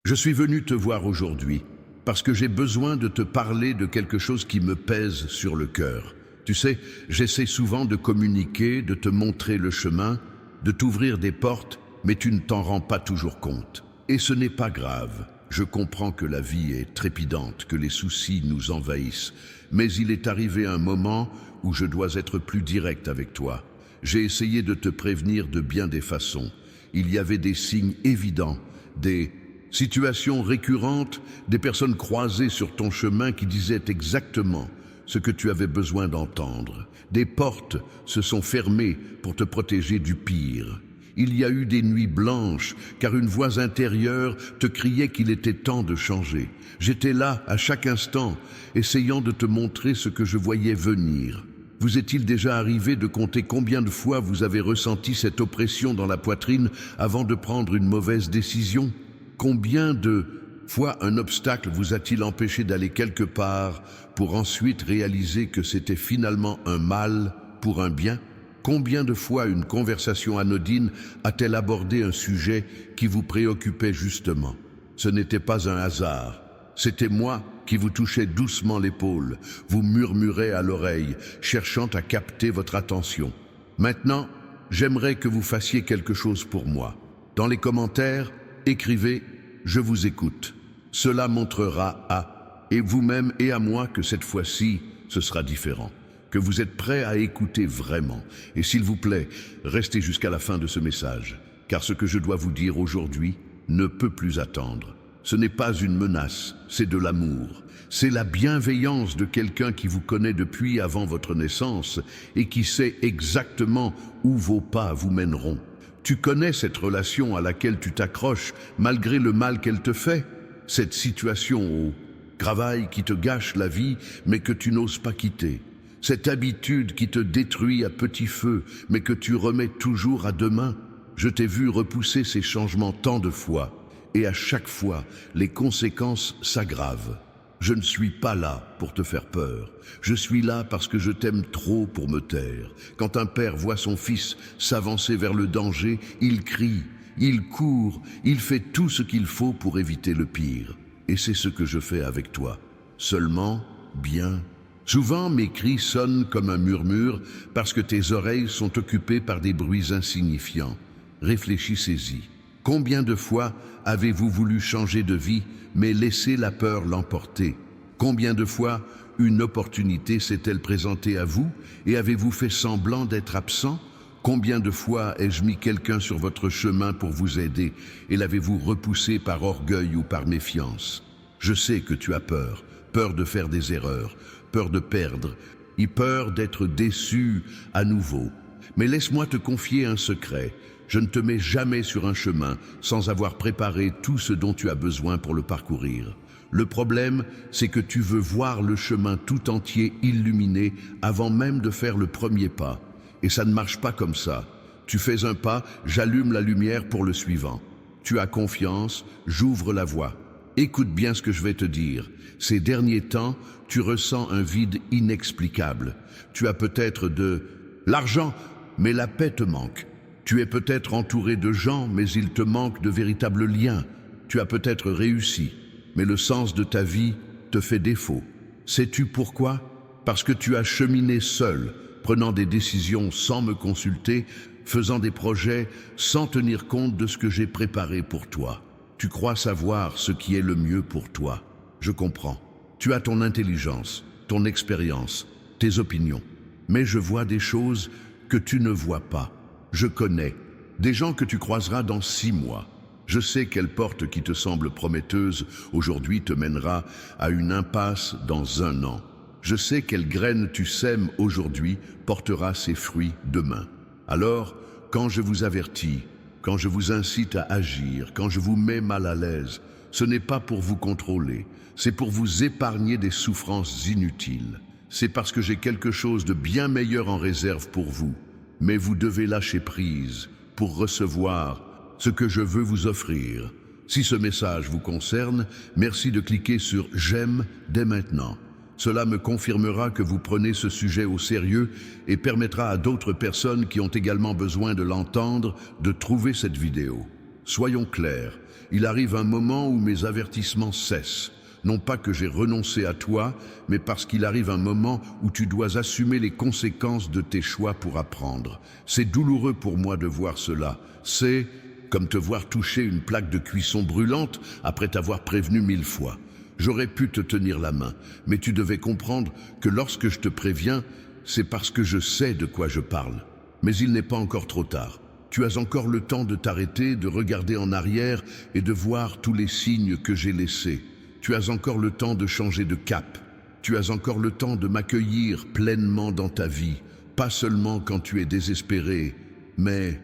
Je suis venu te voir aujourd'hui parce que j'ai besoin de te parler de quelque chose qui me pèse sur le cœur. Tu sais, j'essaie souvent de communiquer, de te montrer le chemin, de t'ouvrir des portes, mais tu ne t'en rends pas toujours compte. Et ce n'est pas grave. Je comprends que la vie est trépidante, que les soucis nous envahissent, mais il est arrivé un moment où je dois être plus direct avec toi. J'ai essayé de te prévenir de bien des façons. Il y avait des signes évidents, des situations récurrentes, des personnes croisées sur ton chemin qui disaient exactement ce que tu avais besoin d'entendre. Des portes se sont fermées pour te protéger du pire. Il y a eu des nuits blanches, car une voix intérieure te criait qu'il était temps de changer. J'étais là, à chaque instant, essayant de te montrer ce que je voyais venir. Vous est-il déjà arrivé de compter combien de fois vous avez ressenti cette oppression dans la poitrine avant de prendre une mauvaise décision? Combien de fois un obstacle vous a-t-il empêché d'aller quelque part pour ensuite réaliser que c'était finalement un mal pour un bien? Combien de fois une conversation anodine a-t-elle abordé un sujet qui vous préoccupait justement? Ce n'était pas un hasard, c'était moi qui vous touchais doucement l'épaule, vous murmurait à l'oreille, cherchant à capter votre attention. Maintenant, j'aimerais que vous fassiez quelque chose pour moi. Dans les commentaires, écrivez « Je vous écoute ». Cela montrera et vous-même et à moi que cette fois-ci, ce sera différent. Que vous êtes prêts à écouter vraiment. Et s'il vous plaît, restez jusqu'à la fin de ce message, car ce que je dois vous dire aujourd'hui ne peut plus attendre. Ce n'est pas une menace, c'est de l'amour. C'est la bienveillance de quelqu'un qui vous connaît depuis avant votre naissance et qui sait exactement où vos pas vous mèneront. Tu connais cette relation à laquelle tu t'accroches malgré le mal qu'elle te fait, cette situation au travail qui te gâche la vie mais que tu n'oses pas quitter. Cette habitude qui te détruit à petit feu, mais que tu remets toujours à demain. Je t'ai vu repousser ces changements tant de fois, et à chaque fois, les conséquences s'aggravent. Je ne suis pas là pour te faire peur. Je suis là parce que je t'aime trop pour me taire. Quand un père voit son fils s'avancer vers le danger, il crie, il court, il fait tout ce qu'il faut pour éviter le pire. Et c'est ce que je fais avec toi. Seulement, bien. Souvent, mes cris sonnent comme un murmure parce que tes oreilles sont occupées par des bruits insignifiants. Réfléchissez-y. Combien de fois avez-vous voulu changer de vie, mais laissé la peur l'emporter? Combien de fois une opportunité s'est-elle présentée à vous et avez-vous fait semblant d'être absent? Combien de fois ai-je mis quelqu'un sur votre chemin pour vous aider et l'avez-vous repoussé par orgueil ou par méfiance? Je sais que tu as peur, peur de faire des erreurs, peur de perdre, et peur d'être déçu à nouveau. Mais laisse-moi te confier un secret. Je ne te mets jamais sur un chemin sans avoir préparé tout ce dont tu as besoin pour le parcourir. Le problème, c'est que tu veux voir le chemin tout entier illuminé avant même de faire le premier pas. Et ça ne marche pas comme ça. Tu fais un pas, j'allume la lumière pour le suivant. Tu as confiance, j'ouvre la voie. Écoute bien ce que je vais te dire. Ces derniers temps, tu ressens un vide inexplicable. Tu as peut-être de l'argent, mais la paix te manque. Tu es peut-être entouré de gens, mais il te manque de véritables liens. Tu as peut-être réussi, mais le sens de ta vie te fait défaut. Sais-tu pourquoi? Parce que tu as cheminé seul, prenant des décisions sans me consulter, faisant des projets sans tenir compte de ce que j'ai préparé pour toi. Tu crois savoir ce qui est le mieux pour toi. Je comprends. Tu as ton intelligence, ton expérience, tes opinions. Mais je vois des choses que tu ne vois pas. Je connais des gens que tu croiseras dans 6 mois. Je sais quelle porte qui te semble prometteuse aujourd'hui te mènera à une impasse dans 1 an. Je sais quelle graine tu sèmes aujourd'hui portera ses fruits demain. Alors, quand je vous avertis, quand je vous incite à agir, quand je vous mets mal à l'aise, ce n'est pas pour vous contrôler, c'est pour vous épargner des souffrances inutiles. C'est parce que j'ai quelque chose de bien meilleur en réserve pour vous. Mais vous devez lâcher prise pour recevoir ce que je veux vous offrir. Si ce message vous concerne, merci de cliquer sur « J'aime » dès maintenant. Cela me confirmera que vous prenez ce sujet au sérieux et permettra à d'autres personnes qui ont également besoin de l'entendre de trouver cette vidéo. Soyons clairs, il arrive un moment où mes avertissements cessent. Non pas que j'ai renoncé à toi, mais parce qu'il arrive un moment où tu dois assumer les conséquences de tes choix pour apprendre. C'est douloureux pour moi de voir cela. C'est comme te voir toucher une plaque de cuisson brûlante après t'avoir prévenu 1000 fois. J'aurais pu te tenir la main, mais tu devais comprendre que lorsque je te préviens, c'est parce que je sais de quoi je parle. Mais il n'est pas encore trop tard. Tu as encore le temps de t'arrêter, de regarder en arrière et de voir tous les signes que j'ai laissés. Tu as encore le temps de changer de cap. Tu as encore le temps de m'accueillir pleinement dans ta vie, pas seulement quand tu es désespéré, mais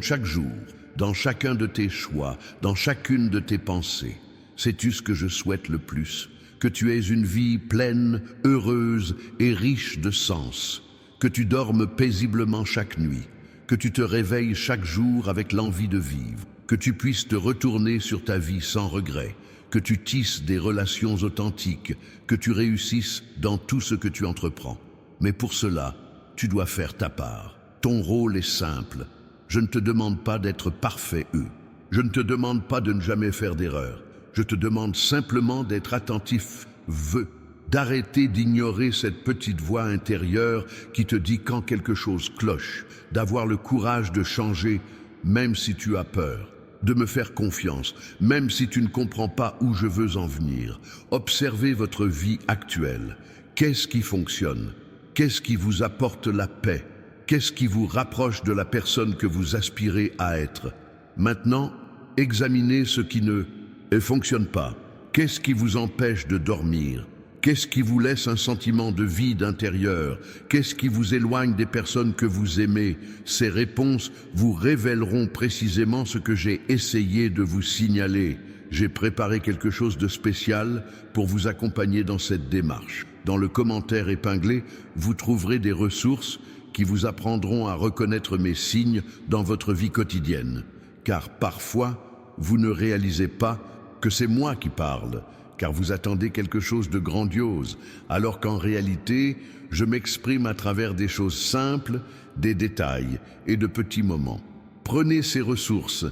chaque jour, dans chacun de tes choix, dans chacune de tes pensées. Sais-tu ce que je souhaite le plus? Que tu aies une vie pleine, heureuse et riche de sens. Que tu dormes paisiblement chaque nuit. Que tu te réveilles chaque jour avec l'envie de vivre. Que tu puisses te retourner sur ta vie sans regret. Que tu tisses des relations authentiques, que tu réussisses dans tout ce que tu entreprends. Mais pour cela, tu dois faire ta part. Ton rôle est simple. Je ne te demande pas d'être parfait, Je ne te demande pas de ne jamais faire d'erreur. Je te demande simplement d'être attentif, d'arrêter d'ignorer cette petite voix intérieure qui te dit quand quelque chose cloche, d'avoir le courage de changer, même si tu as peur. De me faire confiance, même si tu ne comprends pas où je veux en venir. Observez votre vie actuelle. Qu'est-ce qui fonctionne? Qu'est-ce qui vous apporte la paix? Qu'est-ce qui vous rapproche de la personne que vous aspirez à être? Maintenant, examinez ce qui ne fonctionne pas. Qu'est-ce qui vous empêche de dormir? Qu'est-ce qui vous laisse un sentiment de vide intérieur? Qu'est-ce qui vous éloigne des personnes que vous aimez? Ces réponses vous révéleront précisément ce que j'ai essayé de vous signaler. J'ai préparé quelque chose de spécial pour vous accompagner dans cette démarche. Dans le commentaire épinglé, vous trouverez des ressources qui vous apprendront à reconnaître mes signes dans votre vie quotidienne. Car parfois, vous ne réalisez pas que c'est moi qui parle, car vous attendez quelque chose de grandiose, alors qu'en réalité, je m'exprime à travers des choses simples, des détails et de petits moments. Prenez ces ressources,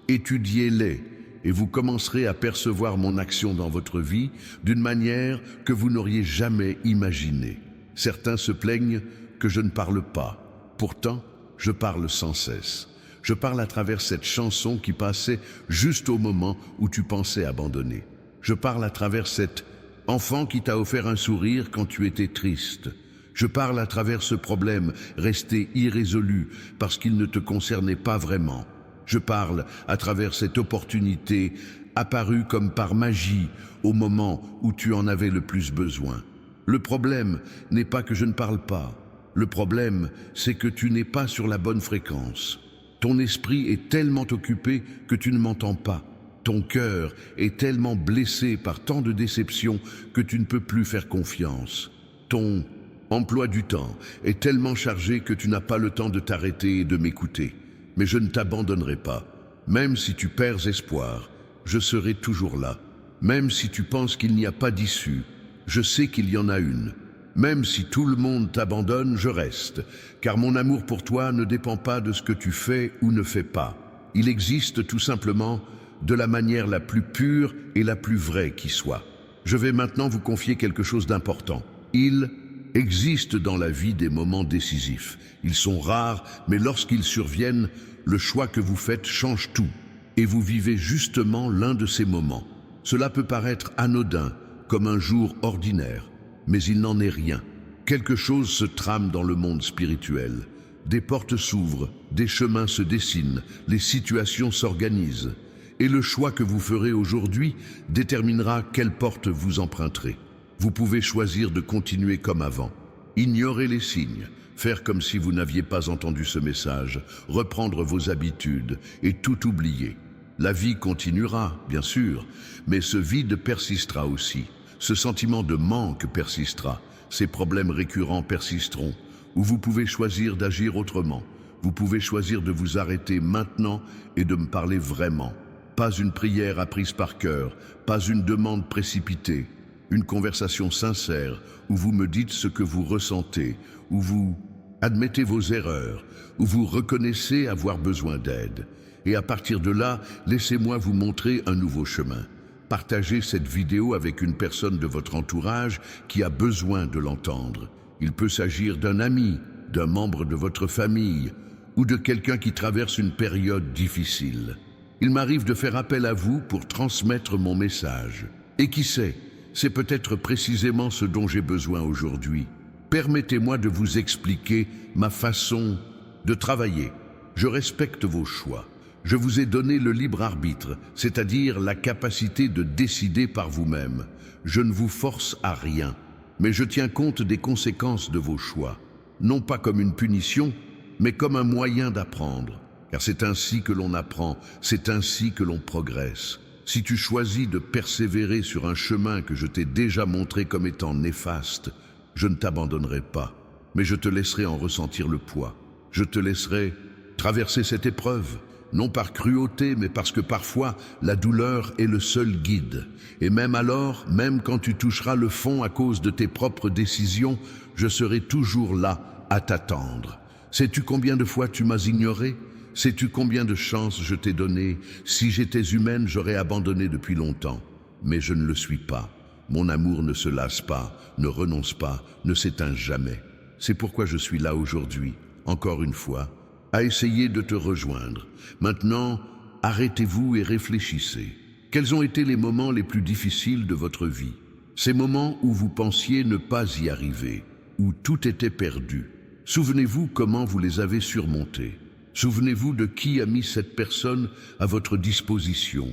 étudiez-les, et vous commencerez à percevoir mon action dans votre vie d'une manière que vous n'auriez jamais imaginée. Certains se plaignent que je ne parle pas. Pourtant, je parle sans cesse. Je parle à travers cette chanson qui passait juste au moment où tu pensais abandonner. Je parle à travers cet enfant qui t'a offert un sourire quand tu étais triste. Je parle à travers ce problème resté irrésolu parce qu'il ne te concernait pas vraiment. Je parle à travers cette opportunité apparue comme par magie au moment où tu en avais le plus besoin. Le problème n'est pas que je ne parle pas. Le problème, c'est que tu n'es pas sur la bonne fréquence. Ton esprit est tellement occupé que tu ne m'entends pas. Ton cœur est tellement blessé par tant de déceptions que tu ne peux plus faire confiance. Ton emploi du temps est tellement chargé que tu n'as pas le temps de t'arrêter et de m'écouter. Mais je ne t'abandonnerai pas. Même si tu perds espoir, je serai toujours là. Même si tu penses qu'il n'y a pas d'issue, je sais qu'il y en a une. Même si tout le monde t'abandonne, je reste, car mon amour pour toi ne dépend pas de ce que tu fais ou ne fais pas. Il existe tout simplement de la manière la plus pure et la plus vraie qui soit. Je vais maintenant vous confier quelque chose d'important. Il existe dans la vie des moments décisifs. Ils sont rares, mais lorsqu'ils surviennent, le choix que vous faites change tout. Et vous vivez justement l'un de ces moments. Cela peut paraître anodin, comme un jour ordinaire, mais il n'en est rien. Quelque chose se trame dans le monde spirituel. Des portes s'ouvrent, des chemins se dessinent, les situations s'organisent. Et le choix que vous ferez aujourd'hui déterminera quelle porte vous emprunterez. Vous pouvez choisir de continuer comme avant, ignorer les signes, faire comme si vous n'aviez pas entendu ce message, reprendre vos habitudes et tout oublier. La vie continuera, bien sûr, mais ce vide persistera aussi. Ce sentiment de manque persistera, ces problèmes récurrents persisteront, ou vous pouvez choisir d'agir autrement. Vous pouvez choisir de vous arrêter maintenant et de me parler vraiment. Pas une prière apprise par cœur, pas une demande précipitée, une conversation sincère où vous me dites ce que vous ressentez, où vous admettez vos erreurs, où vous reconnaissez avoir besoin d'aide. Et à partir de là, laissez-moi vous montrer un nouveau chemin. Partagez cette vidéo avec une personne de votre entourage qui a besoin de l'entendre. Il peut s'agir d'un ami, d'un membre de votre famille ou de quelqu'un qui traverse une période difficile. Il m'arrive de faire appel à vous pour transmettre mon message. Et qui sait, c'est peut-être précisément ce dont j'ai besoin aujourd'hui. Permettez-moi de vous expliquer ma façon de travailler. Je respecte vos choix. Je vous ai donné le libre arbitre, c'est-à-dire la capacité de décider par vous-même. Je ne vous force à rien, mais je tiens compte des conséquences de vos choix. Non pas comme une punition, mais comme un moyen d'apprendre. Car c'est ainsi que l'on apprend, c'est ainsi que l'on progresse. Si tu choisis de persévérer sur un chemin que je t'ai déjà montré comme étant néfaste, je ne t'abandonnerai pas, mais je te laisserai en ressentir le poids. Je te laisserai traverser cette épreuve, non par cruauté, mais parce que parfois la douleur est le seul guide. Et même alors, même quand tu toucheras le fond à cause de tes propres décisions, je serai toujours là à t'attendre. Sais-tu combien de fois tu m'as ignoré ? Sais-tu combien de chances je t'ai donné? Si j'étais humaine, j'aurais abandonné depuis longtemps. Mais je ne le suis pas. Mon amour ne se lasse pas, ne renonce pas, ne s'éteint jamais. C'est pourquoi je suis là aujourd'hui, encore une fois, à essayer de te rejoindre. Maintenant, arrêtez-vous et réfléchissez. Quels ont été les moments les plus difficiles de votre vie? Ces moments où vous pensiez ne pas y arriver, où tout était perdu. Souvenez-vous comment vous les avez surmontés. Souvenez-vous de qui a mis cette personne à votre disposition.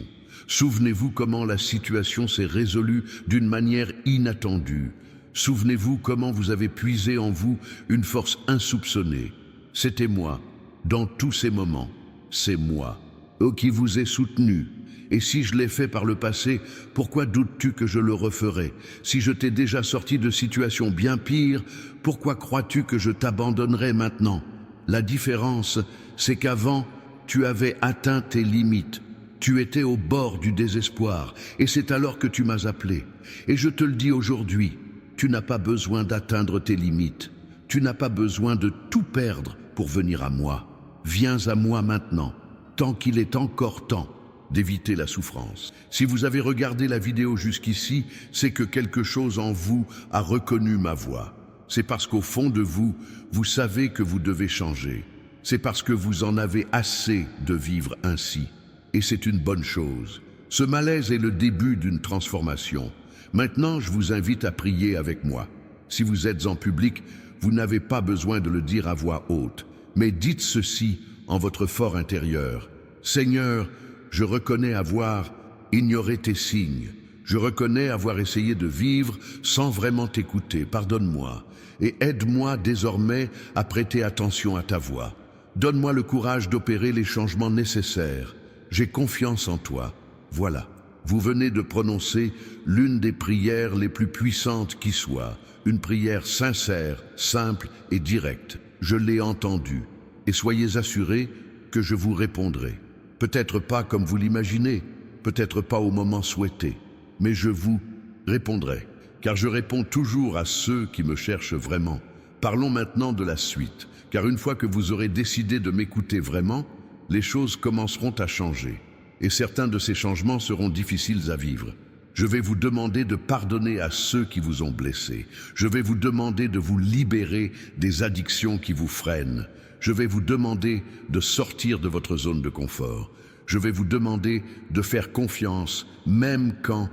Souvenez-vous comment la situation s'est résolue d'une manière inattendue. Souvenez-vous comment vous avez puisé en vous une force insoupçonnée. C'était moi, dans tous ces moments, c'est moi, qui vous ai soutenu. Et si je l'ai fait par le passé, pourquoi doutes-tu que je le referai? Si je t'ai déjà sorti de situations bien pires, pourquoi crois-tu que je t'abandonnerai maintenant? La différence, c'est qu'avant, tu avais atteint tes limites. Tu étais au bord du désespoir, et c'est alors que tu m'as appelé. Et je te le dis aujourd'hui, tu n'as pas besoin d'atteindre tes limites. Tu n'as pas besoin de tout perdre pour venir à moi. Viens à moi maintenant, tant qu'il est encore temps d'éviter la souffrance. Si vous avez regardé la vidéo jusqu'ici, c'est que quelque chose en vous a reconnu ma voix. C'est parce qu'au fond de vous, vous savez que vous devez changer. C'est parce que vous en avez assez de vivre ainsi. Et c'est une bonne chose. Ce malaise est le début d'une transformation. Maintenant, je vous invite à prier avec moi. Si vous êtes en public, vous n'avez pas besoin de le dire à voix haute, mais dites ceci en votre fort intérieur. Seigneur, je reconnais avoir ignoré tes signes. Je reconnais avoir essayé de vivre sans vraiment t'écouter. Pardonne-moi et aide-moi désormais à prêter attention à ta voix. Donne-moi le courage d'opérer les changements nécessaires. J'ai confiance en toi. Voilà, vous venez de prononcer l'une des prières les plus puissantes qui soit. Une prière sincère, simple et directe. Je l'ai entendue. Et soyez assurés que je vous répondrai. Peut-être pas comme vous l'imaginez, peut-être pas au moment souhaité, mais je vous répondrai. Car je réponds toujours à ceux qui me cherchent vraiment. Parlons maintenant de la suite, car une fois que vous aurez décidé de m'écouter vraiment, les choses commenceront à changer. Et certains de ces changements seront difficiles à vivre. Je vais vous demander de pardonner à ceux qui vous ont blessé. Je vais vous demander de vous libérer des addictions qui vous freinent. Je vais vous demander de sortir de votre zone de confort. Je vais vous demander de faire confiance, même quand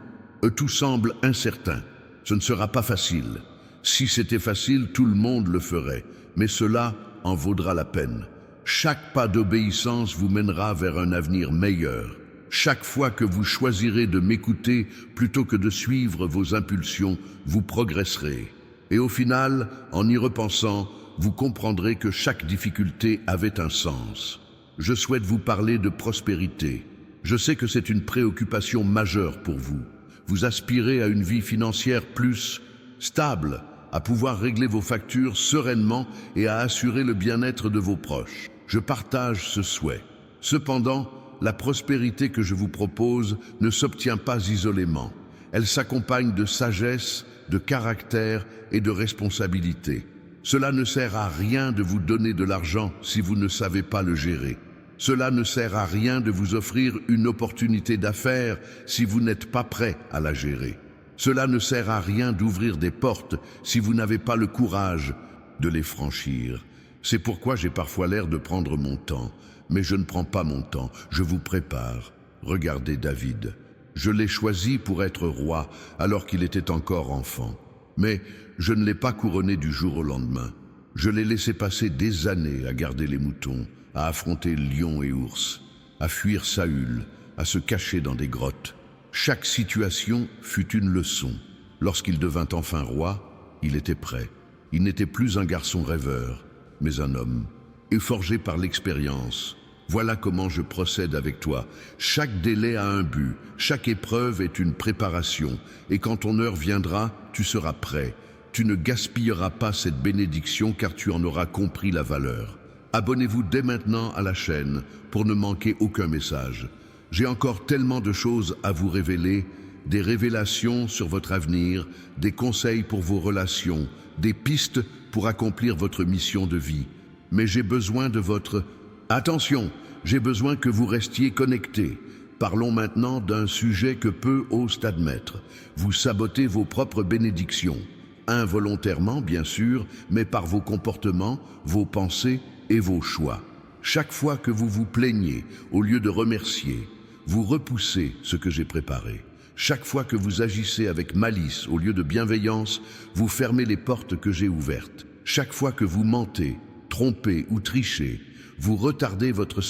tout semble incertain. Ce ne sera pas facile. Si c'était facile, tout le monde le ferait. Mais cela en vaudra la peine. Chaque pas d'obéissance vous mènera vers un avenir meilleur. Chaque fois que vous choisirez de m'écouter plutôt que de suivre vos impulsions, vous progresserez. Et au final, en y repensant, vous comprendrez que chaque difficulté avait un sens. Je souhaite vous parler de prospérité. Je sais que c'est une préoccupation majeure pour vous. Vous aspirez à une vie financière plus stable, à pouvoir régler vos factures sereinement et à assurer le bien-être de vos proches. Je partage ce souhait. Cependant, la prospérité que je vous propose ne s'obtient pas isolément. Elle s'accompagne de sagesse, de caractère et de responsabilité. Cela ne sert à rien de vous donner de l'argent si vous ne savez pas le gérer. Cela ne sert à rien de vous offrir une opportunité d'affaires si vous n'êtes pas prêt à la gérer. Cela ne sert à rien d'ouvrir des portes si vous n'avez pas le courage de les franchir. C'est pourquoi j'ai parfois l'air de prendre mon temps. Mais je ne prends pas mon temps, je vous prépare. Regardez David. Je l'ai choisi pour être roi alors qu'il était encore enfant. Mais je ne l'ai pas couronné du jour au lendemain. Je l'ai laissé passer des années à garder les moutons, à affronter lions et ours, à fuir Saül, à se cacher dans des grottes. Chaque situation fut une leçon. Lorsqu'il devint enfin roi, il était prêt. Il n'était plus un garçon rêveur, mais un homme, et forgé par l'expérience. Voilà comment je procède avec toi. Chaque délai a un but, chaque épreuve est une préparation, et quand ton heure viendra, tu seras prêt. Tu ne gaspilleras pas cette bénédiction car tu en auras compris la valeur. Abonnez-vous dès maintenant à la chaîne pour ne manquer aucun message. J'ai encore tellement de choses à vous révéler, des révélations sur votre avenir, des conseils pour vos relations, des pistes pour accomplir votre mission de vie. Mais j'ai besoin de votre attention, j'ai besoin que vous restiez connectés. Parlons maintenant d'un sujet que peu osent admettre. Vous sabotez vos propres bénédictions. Involontairement, bien sûr, mais par vos comportements, vos pensées et vos choix. Chaque fois que vous vous plaignez, au lieu de remercier, vous repoussez ce que j'ai préparé. Chaque fois que vous agissez avec malice, au lieu de bienveillance, vous fermez les portes que j'ai ouvertes. Chaque fois que vous mentez, trompez ou trichez, vous retardez votre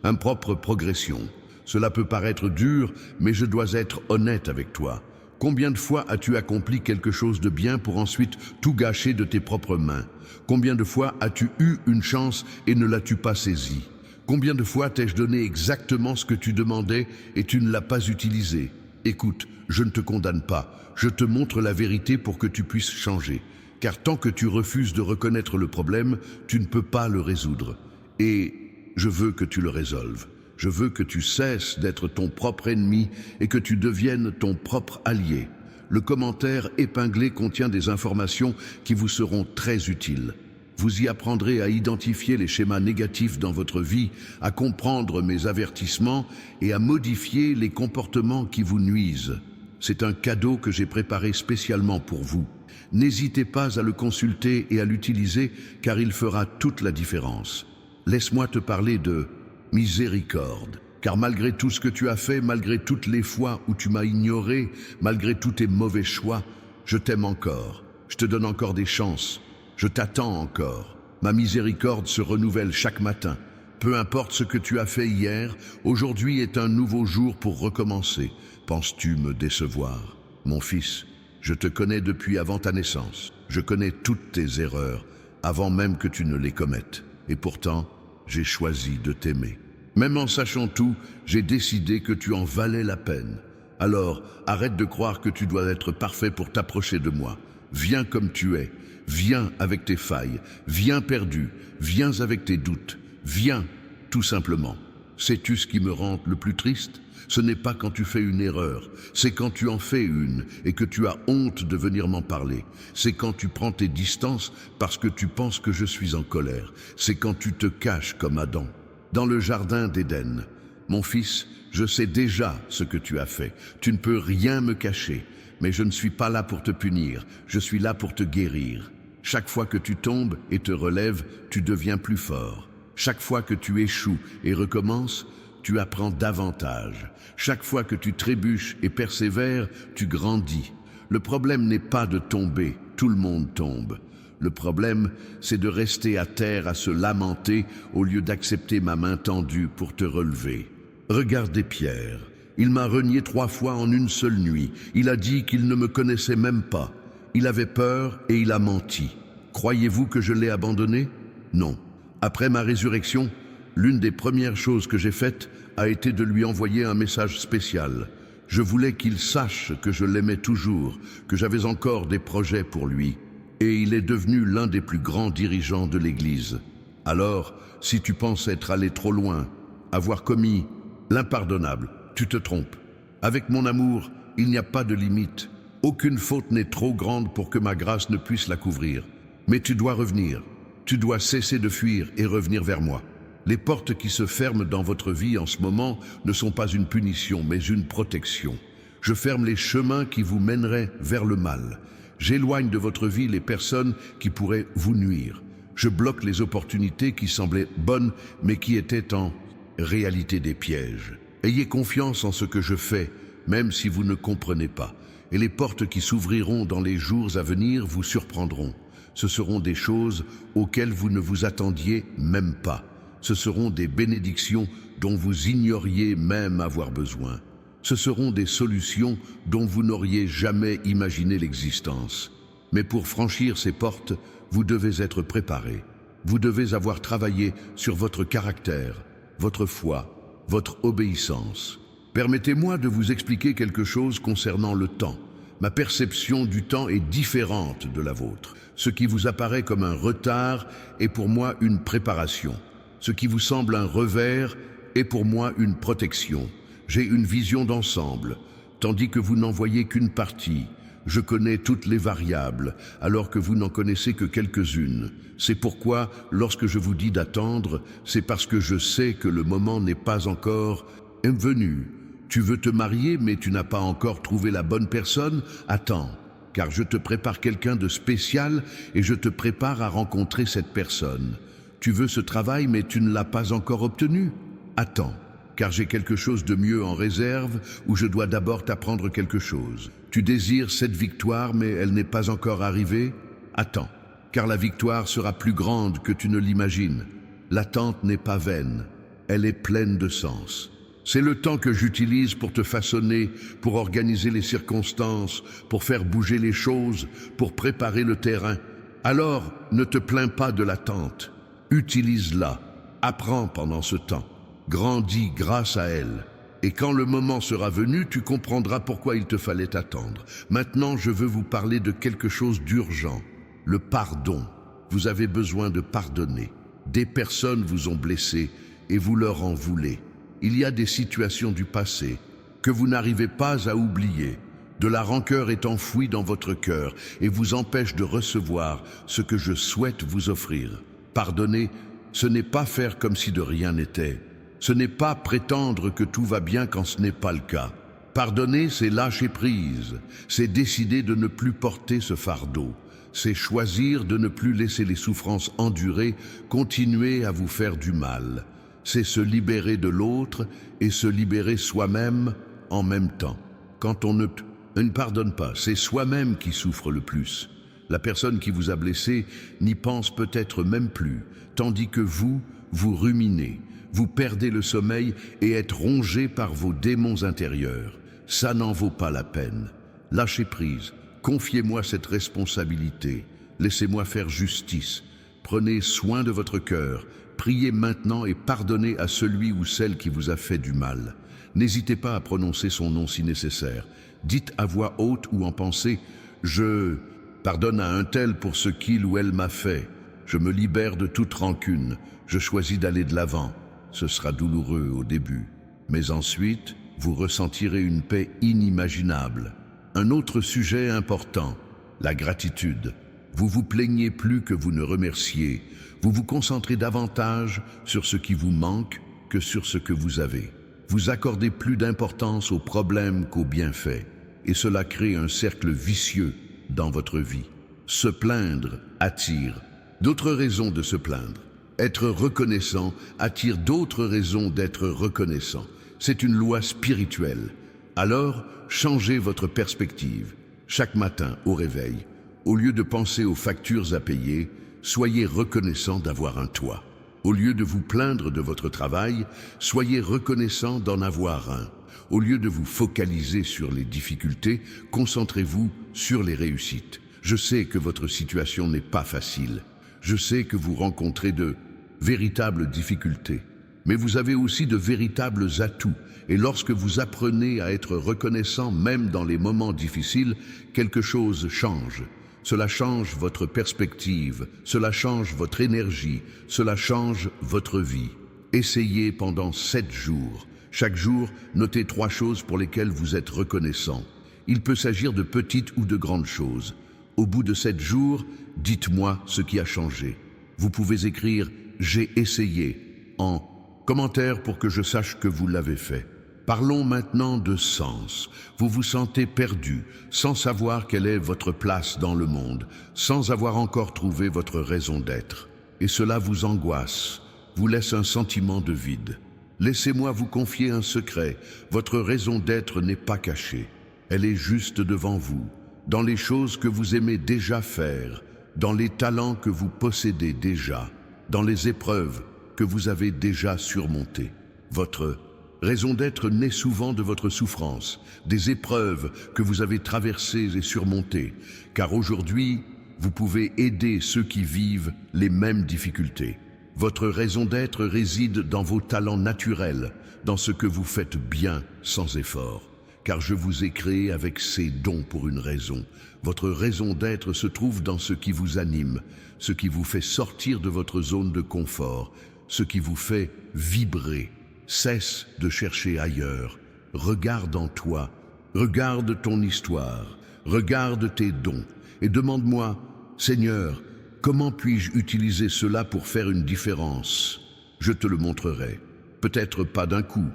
impropre progression. Cela peut paraître dur, mais je dois être honnête avec toi. Combien de fois as-tu accompli quelque chose de bien pour ensuite tout gâcher de tes propres mains? Combien de fois as-tu eu une chance et ne l'as-tu pas saisie? Combien de fois t'ai-je donné exactement ce que tu demandais et tu ne l'as pas utilisé? Écoute, je ne te condamne pas, je te montre la vérité pour que tu puisses changer. Car tant que tu refuses de reconnaître le problème, tu ne peux pas le résoudre. Et je veux que tu le résolves. Je veux que tu cesses d'être ton propre ennemi et que tu deviennes ton propre allié. Le commentaire épinglé contient des informations qui vous seront très utiles. Vous y apprendrez à identifier les schémas négatifs dans votre vie, à comprendre mes avertissements et à modifier les comportements qui vous nuisent. C'est un cadeau que j'ai préparé spécialement pour vous. N'hésitez pas à le consulter et à l'utiliser car il fera toute la différence. Laisse-moi te parler de miséricorde. Car malgré tout ce que tu as fait, malgré toutes les fois où tu m'as ignoré, malgré tous tes mauvais choix, je t'aime encore. Je te donne encore des chances. Je t'attends encore. Ma miséricorde se renouvelle chaque matin. Peu importe ce que tu as fait hier, aujourd'hui est un nouveau jour pour recommencer. Penses-tu me décevoir? Mon fils, je te connais depuis avant ta naissance. Je connais toutes tes erreurs, avant même que tu ne les commettes. Et pourtant, j'ai choisi de t'aimer. Même en sachant tout, j'ai décidé que tu en valais la peine. Alors, arrête de croire que tu dois être parfait pour t'approcher de moi. Viens comme tu es. Viens avec tes failles. Viens perdu. Viens avec tes doutes. Viens, tout simplement. Sais-tu ce qui me rend le plus triste? Ce n'est pas quand tu fais une erreur, c'est quand tu en fais une et que tu as honte de venir m'en parler. C'est quand tu prends tes distances parce que tu penses que je suis en colère. C'est quand tu te caches comme Adam. Dans le jardin d'Éden, mon fils, je sais déjà ce que tu as fait. Tu ne peux rien me cacher, mais je ne suis pas là pour te punir, je suis là pour te guérir. Chaque fois que tu tombes et te relèves, tu deviens plus fort. Chaque fois que tu échoues et recommences, tu apprends davantage. Chaque fois que tu trébuches et persévères, tu grandis. Le problème n'est pas de tomber, tout le monde tombe. Le problème, c'est de rester à terre à se lamenter au lieu d'accepter ma main tendue pour te relever. Regardez Pierre. Il m'a renié 3 fois en une seule nuit. Il a dit qu'il ne me connaissait même pas. Il avait peur et il a menti. Croyez-vous que je l'ai abandonné? Non. Après ma résurrection, l'une des premières choses que j'ai faites a été de lui envoyer un message spécial. Je voulais qu'il sache que je l'aimais toujours, que j'avais encore des projets pour lui. Et il est devenu l'un des plus grands dirigeants de l'Église. Alors, si tu penses être allé trop loin, avoir commis l'impardonnable, tu te trompes. Avec mon amour, il n'y a pas de limite. Aucune faute n'est trop grande pour que ma grâce ne puisse la couvrir. Mais tu dois revenir. Tu dois cesser de fuir et revenir vers moi. Les portes qui se ferment dans votre vie en ce moment ne sont pas une punition, mais une protection. Je ferme les chemins qui vous mèneraient vers le mal. J'éloigne de votre vie les personnes qui pourraient vous nuire. Je bloque les opportunités qui semblaient bonnes, mais qui étaient en réalité des pièges. Ayez confiance en ce que je fais, même si vous ne comprenez pas. Et les portes qui s'ouvriront dans les jours à venir vous surprendront. Ce seront des choses auxquelles vous ne vous attendiez même pas. Ce seront des bénédictions dont vous ignoriez même avoir besoin. Ce seront des solutions dont vous n'auriez jamais imaginé l'existence. Mais pour franchir ces portes, vous devez être préparé. Vous devez avoir travaillé sur votre caractère, votre foi, votre obéissance. Permettez-moi de vous expliquer quelque chose concernant le temps. Ma perception du temps est différente de la vôtre. Ce qui vous apparaît comme un retard est pour moi une préparation. Ce qui vous semble un revers est pour moi une protection. J'ai une vision d'ensemble, tandis que vous n'en voyez qu'une partie. Je connais toutes les variables, alors que vous n'en connaissez que quelques-unes. C'est pourquoi, lorsque je vous dis d'attendre, c'est parce que je sais que le moment n'est pas encore venu. Tu veux te marier, mais tu n'as pas encore trouvé la bonne personne? Attends, car je te prépare quelqu'un de spécial et je te prépare à rencontrer cette personne. Tu veux ce travail, mais tu ne l'as pas encore obtenu? Attends, car j'ai quelque chose de mieux en réserve où je dois d'abord t'apprendre quelque chose. Tu désires cette victoire, mais elle n'est pas encore arrivée? Attends, car la victoire sera plus grande que tu ne l'imagines. L'attente n'est pas vaine, elle est pleine de sens. C'est le temps que j'utilise pour te façonner, pour organiser les circonstances, pour faire bouger les choses, pour préparer le terrain. Alors, ne te plains pas de l'attente. Utilise-la, apprends pendant ce temps, grandis grâce à elle. Et quand le moment sera venu, tu comprendras pourquoi il te fallait attendre. Maintenant, je veux vous parler de quelque chose d'urgent, le pardon. Vous avez besoin de pardonner. Des personnes vous ont blessé et vous leur en voulez. Il y a des situations du passé que vous n'arrivez pas à oublier. De la rancœur est enfouie dans votre cœur et vous empêche de recevoir ce que je souhaite vous offrir. Pardonner, ce n'est pas faire comme si de rien n'était. Ce n'est pas prétendre que tout va bien quand ce n'est pas le cas. Pardonner, c'est lâcher prise, c'est décider de ne plus porter ce fardeau. C'est choisir de ne plus laisser les souffrances endurées continuer à vous faire du mal. C'est se libérer de l'autre et se libérer soi-même en même temps. Quand on ne pardonne pas, c'est soi-même qui souffre le plus. La personne qui vous a blessé n'y pense peut-être même plus, tandis que vous ruminez, vous perdez le sommeil et êtes rongé par vos démons intérieurs. Ça n'en vaut pas la peine. Lâchez prise, confiez-moi cette responsabilité, laissez-moi faire justice. Prenez soin de votre cœur, priez maintenant et pardonnez à celui ou celle qui vous a fait du mal. N'hésitez pas à prononcer son nom si nécessaire. Dites à voix haute ou en pensée « Je pardonne à un tel pour ce qu'il ou elle m'a fait. Je me libère de toute rancune. Je choisis d'aller de l'avant. Ce sera douloureux au début, mais ensuite, vous ressentirez une paix inimaginable. » Un autre sujet important, la gratitude. Vous vous plaignez plus que vous ne remerciez. Vous vous concentrez davantage sur ce qui vous manque que sur ce que vous avez. Vous accordez plus d'importance aux problèmes qu'aux bienfaits. Et cela crée un cercle vicieux dans votre vie. Se plaindre attire d'autres raisons de se plaindre. Être reconnaissant attire d'autres raisons d'être reconnaissant. C'est une loi spirituelle. Alors, changez votre perspective. Chaque matin, au réveil, au lieu de penser aux factures à payer, soyez reconnaissant d'avoir un toit. Au lieu de vous plaindre de votre travail, soyez reconnaissant d'en avoir un. Au lieu de vous focaliser sur les difficultés, concentrez-vous sur les réussites. Je sais que votre situation n'est pas facile. Je sais que vous rencontrez de véritables difficultés. Mais vous avez aussi de véritables atouts. Et lorsque vous apprenez à être reconnaissant, même dans les moments difficiles, quelque chose change. Cela change votre perspective, cela change votre énergie, cela change votre vie. Essayez pendant 7 jours. Chaque jour, notez 3 choses pour lesquelles vous êtes reconnaissant. Il peut s'agir de petites ou de grandes choses. Au bout de 7 jours, dites-moi ce qui a changé. Vous pouvez écrire « J'ai essayé » en commentaire pour que je sache que vous l'avez fait. Parlons maintenant de sens. Vous vous sentez perdu, sans savoir quelle est votre place dans le monde, sans avoir encore trouvé votre raison d'être. Et cela vous angoisse, vous laisse un sentiment de vide. Laissez-moi vous confier un secret. Votre raison d'être n'est pas cachée. Elle est juste devant vous, dans les choses que vous aimez déjà faire, dans les talents que vous possédez déjà, dans les épreuves que vous avez déjà surmontées. Votre raison d'être naît souvent de votre souffrance, des épreuves que vous avez traversées et surmontées, car aujourd'hui, vous pouvez aider ceux qui vivent les mêmes difficultés. Votre raison d'être réside dans vos talents naturels, dans ce que vous faites bien sans effort. Car je vous ai créé avec ces dons pour une raison. Votre raison d'être se trouve dans ce qui vous anime, ce qui vous fait sortir de votre zone de confort, ce qui vous fait vibrer. Cesse de chercher ailleurs. Regarde en toi, regarde ton histoire, regarde tes dons et demande-moi, Seigneur, comment puis-je utiliser cela pour faire une différence? Je te le montrerai. Peut-être pas d'un coup,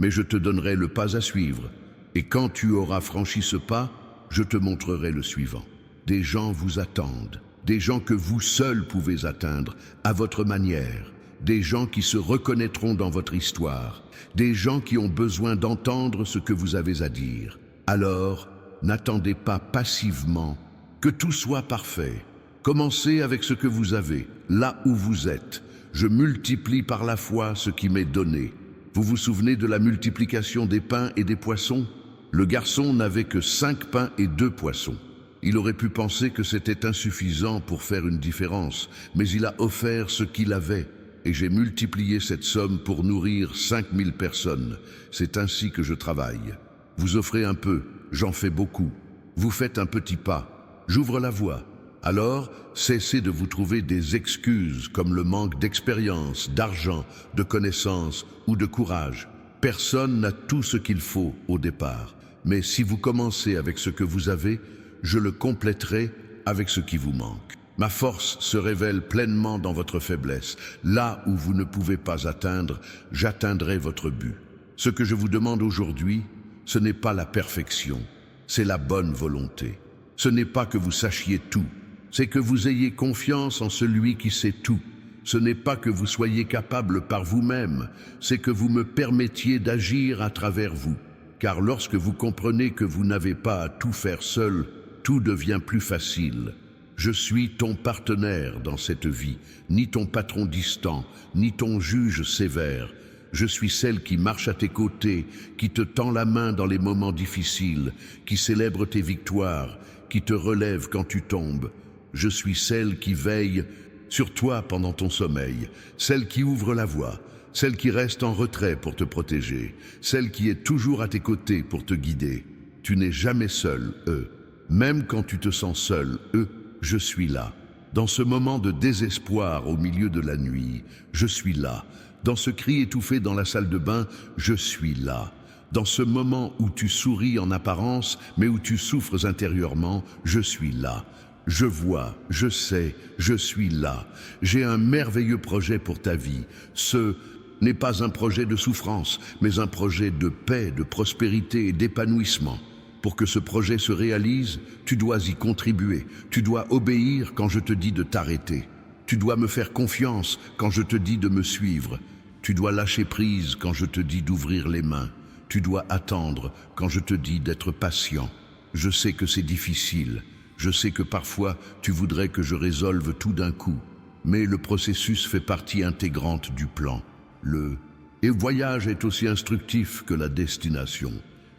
mais je te donnerai le pas à suivre. Et quand tu auras franchi ce pas, je te montrerai le suivant. Des gens vous attendent, des gens que vous seuls pouvez atteindre à votre manière, des gens qui se reconnaîtront dans votre histoire, des gens qui ont besoin d'entendre ce que vous avez à dire. Alors, n'attendez pas passivement que tout soit parfait. Commencez avec ce que vous avez, là où vous êtes. Je multiplie par la foi ce qui m'est donné. Vous vous souvenez de la multiplication des pains et des poissons? Le garçon n'avait que 5 pains et 2 poissons. Il aurait pu penser que c'était insuffisant pour faire une différence, mais il a offert ce qu'il avait, et j'ai multiplié cette somme pour nourrir 5000 personnes. C'est ainsi que je travaille. Vous offrez un peu, j'en fais beaucoup. Vous faites un petit pas, j'ouvre la voie. Alors, cessez de vous trouver des excuses comme le manque d'expérience, d'argent, de connaissances ou de courage. Personne n'a tout ce qu'il faut au départ. Mais si vous commencez avec ce que vous avez, je le compléterai avec ce qui vous manque. Ma force se révèle pleinement dans votre faiblesse. Là où vous ne pouvez pas atteindre, j'atteindrai votre but. Ce que je vous demande aujourd'hui, ce n'est pas la perfection, c'est la bonne volonté. Ce n'est pas que vous sachiez tout, c'est que vous ayez confiance en celui qui sait tout. Ce n'est pas que vous soyez capable par vous-même, c'est que vous me permettiez d'agir à travers vous. Car lorsque vous comprenez que vous n'avez pas à tout faire seul, tout devient plus facile. Je suis ton partenaire dans cette vie, ni ton patron distant, ni ton juge sévère. Je suis celle qui marche à tes côtés, qui te tend la main dans les moments difficiles, qui célèbre tes victoires, qui te relève quand tu tombes. Je suis celle qui veille sur toi pendant ton sommeil, celle qui ouvre la voie, celle qui reste en retrait pour te protéger, celle qui est toujours à tes côtés pour te guider. Tu n'es jamais seul, Même quand tu te sens seul, je suis là. Dans ce moment de désespoir au milieu de la nuit, je suis là. Dans ce cri étouffé dans la salle de bain, je suis là. Dans ce moment où tu souris en apparence, mais où tu souffres intérieurement, je suis là. Je vois, je sais, je suis là. J'ai un merveilleux projet pour ta vie. Ce n'est pas un projet de souffrance, mais un projet de paix, de prospérité et d'épanouissement. Pour que ce projet se réalise, tu dois y contribuer. Tu dois obéir quand je te dis de t'arrêter. Tu dois me faire confiance quand je te dis de me suivre. Tu dois lâcher prise quand je te dis d'ouvrir les mains. Tu dois attendre quand je te dis d'être patient. Je sais que c'est difficile. Je sais que parfois tu voudrais que je résolve tout d'un coup. Mais le processus fait partie intégrante du plan. Le voyage est aussi instructif que la destination.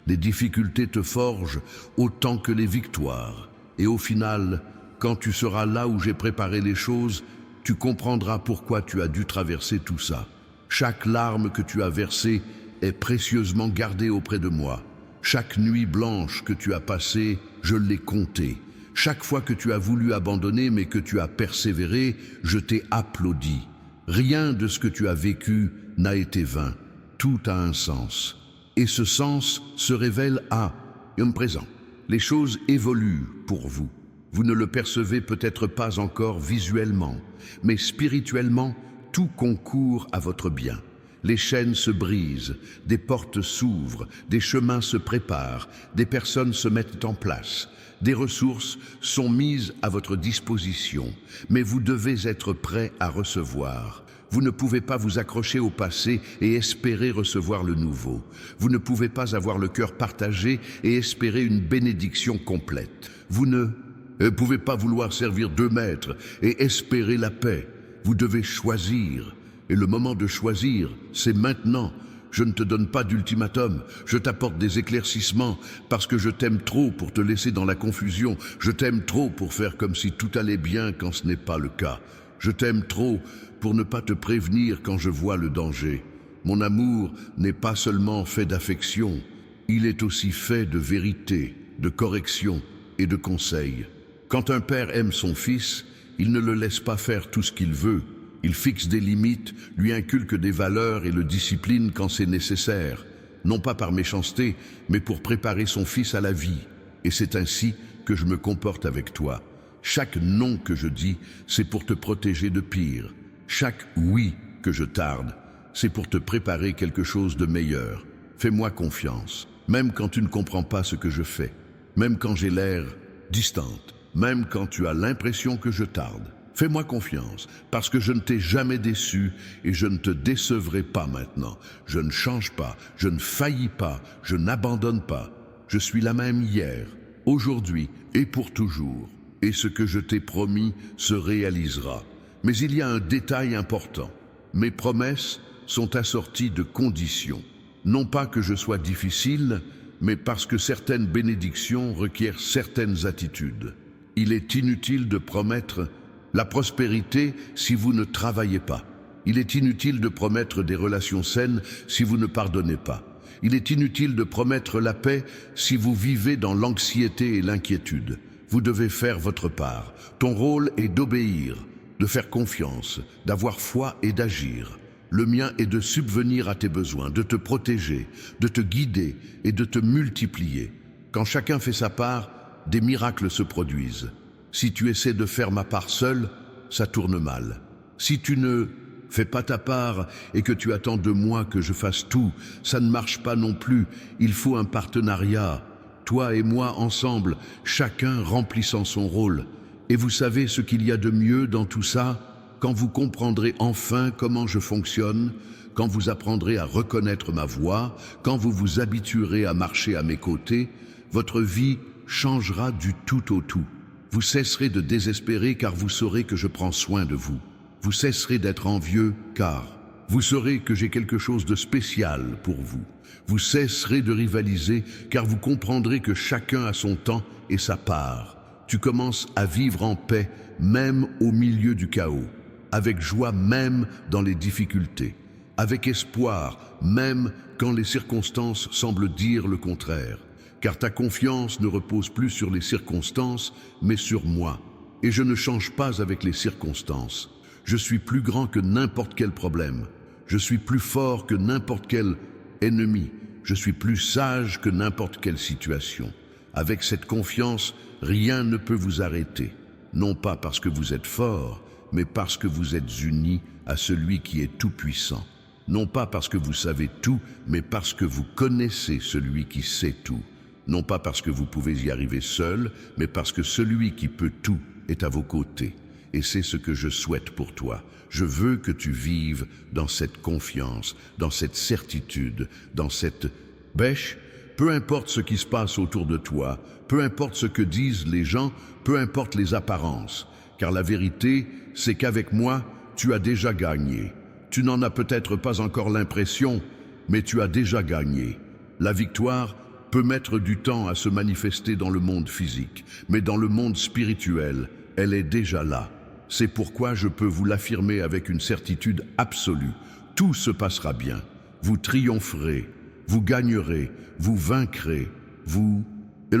Les difficultés te forgent autant que les victoires. Et au final, quand tu seras là où j'ai préparé les choses, tu comprendras pourquoi tu as dû traverser tout ça. Chaque larme que tu as versée est précieusement gardée auprès de moi. Chaque nuit blanche que tu as passée, je l'ai comptée. Chaque fois que tu as voulu abandonner mais que tu as persévéré, je t'ai applaudi. Rien de ce que tu as vécu n'a été vain. Tout a un sens. Et ce sens se révèle à un présent. Les choses évoluent pour vous. Vous ne le percevez peut-être pas encore visuellement, mais spirituellement, tout concourt à votre bien. Les chaînes se brisent, des portes s'ouvrent, des chemins se préparent, des personnes se mettent en place, des ressources sont mises à votre disposition, mais vous devez être prêt à recevoir. Vous ne pouvez pas vous accrocher au passé et espérer recevoir le nouveau. Vous ne pouvez pas avoir le cœur partagé et espérer une bénédiction complète. Vous ne pouvez pas vouloir servir deux maîtres et espérer la paix. Vous devez choisir. Et le moment de choisir, c'est maintenant. Je ne te donne pas d'ultimatum, je t'apporte des éclaircissements parce que je t'aime trop pour te laisser dans la confusion. Je t'aime trop pour faire comme si tout allait bien quand ce n'est pas le cas. Je t'aime trop pour ne pas te prévenir quand je vois le danger. Mon amour n'est pas seulement fait d'affection, il est aussi fait de vérité, de correction et de conseil. Quand un père aime son fils, il ne le laisse pas faire tout ce qu'il veut. Il fixe des limites, lui inculque des valeurs et le discipline quand c'est nécessaire, non pas par méchanceté, mais pour préparer son fils à la vie. Et c'est ainsi que je me comporte avec toi. Chaque non que je dis, c'est pour te protéger de pire. Chaque oui que je tarde, c'est pour te préparer quelque chose de meilleur. Fais-moi confiance, même quand tu ne comprends pas ce que je fais, même quand j'ai l'air distante, même quand tu as l'impression que je tarde. Fais-moi confiance, parce que je ne t'ai jamais déçu et je ne te décevrai pas maintenant. Je ne change pas, je ne faillis pas, je n'abandonne pas. Je suis la même hier, aujourd'hui et pour toujours. Et ce que je t'ai promis se réalisera. Mais il y a un détail important. Mes promesses sont assorties de conditions. Non pas que je sois difficile, mais parce que certaines bénédictions requièrent certaines attitudes. Il est inutile de promettre la prospérité si vous ne travaillez pas. Il est inutile de promettre des relations saines si vous ne pardonnez pas. Il est inutile de promettre la paix si vous vivez dans l'anxiété et l'inquiétude. Vous devez faire votre part. Ton rôle est d'obéir, de faire confiance, d'avoir foi et d'agir. Le mien est de subvenir à tes besoins, de te protéger, de te guider et de te multiplier. Quand chacun fait sa part, des miracles se produisent. Si tu essaies de faire ma part seul, ça tourne mal. Si tu ne fais pas ta part et que tu attends de moi que je fasse tout, ça ne marche pas non plus. Il faut un partenariat, toi et moi ensemble, chacun remplissant son rôle. Et vous savez ce qu'il y a de mieux dans tout ça? Quand vous comprendrez enfin comment je fonctionne, quand vous apprendrez à reconnaître ma voix, quand vous vous habituerez à marcher à mes côtés, votre vie changera du tout au tout. Vous cesserez de désespérer car vous saurez que je prends soin de vous. Vous cesserez d'être envieux car vous saurez que j'ai quelque chose de spécial pour vous. Vous cesserez de rivaliser car vous comprendrez que chacun a son temps et sa part. Tu commences à vivre en paix même au milieu du chaos, avec joie même dans les difficultés, avec espoir même quand les circonstances semblent dire le contraire. Car ta confiance ne repose plus sur les circonstances, mais sur moi. Et je ne change pas avec les circonstances. Je suis plus grand que n'importe quel problème. Je suis plus fort que n'importe quel ennemi. Je suis plus sage que n'importe quelle situation. Avec cette confiance, rien ne peut vous arrêter. Non pas parce que vous êtes fort, mais parce que vous êtes unis à celui qui est tout-puissant. Non pas parce que vous savez tout, mais parce que vous connaissez celui qui sait tout. Non pas parce que vous pouvez y arriver seul, mais parce que celui qui peut tout est à vos côtés. Et c'est ce que je souhaite pour toi. Je veux que tu vives dans cette confiance, dans cette certitude, dans cette bêche. Peu importe ce qui se passe autour de toi, peu importe ce que disent les gens, peu importe les apparences. Car la vérité, c'est qu'avec moi, tu as déjà gagné. Tu n'en as peut-être pas encore l'impression, mais tu as déjà gagné. La victoire peut mettre du temps à se manifester dans le monde physique, mais dans le monde spirituel, elle est déjà là. C'est pourquoi je peux vous l'affirmer avec une certitude absolue. Tout se passera bien. Vous triompherez, vous gagnerez, vous vaincrez, vous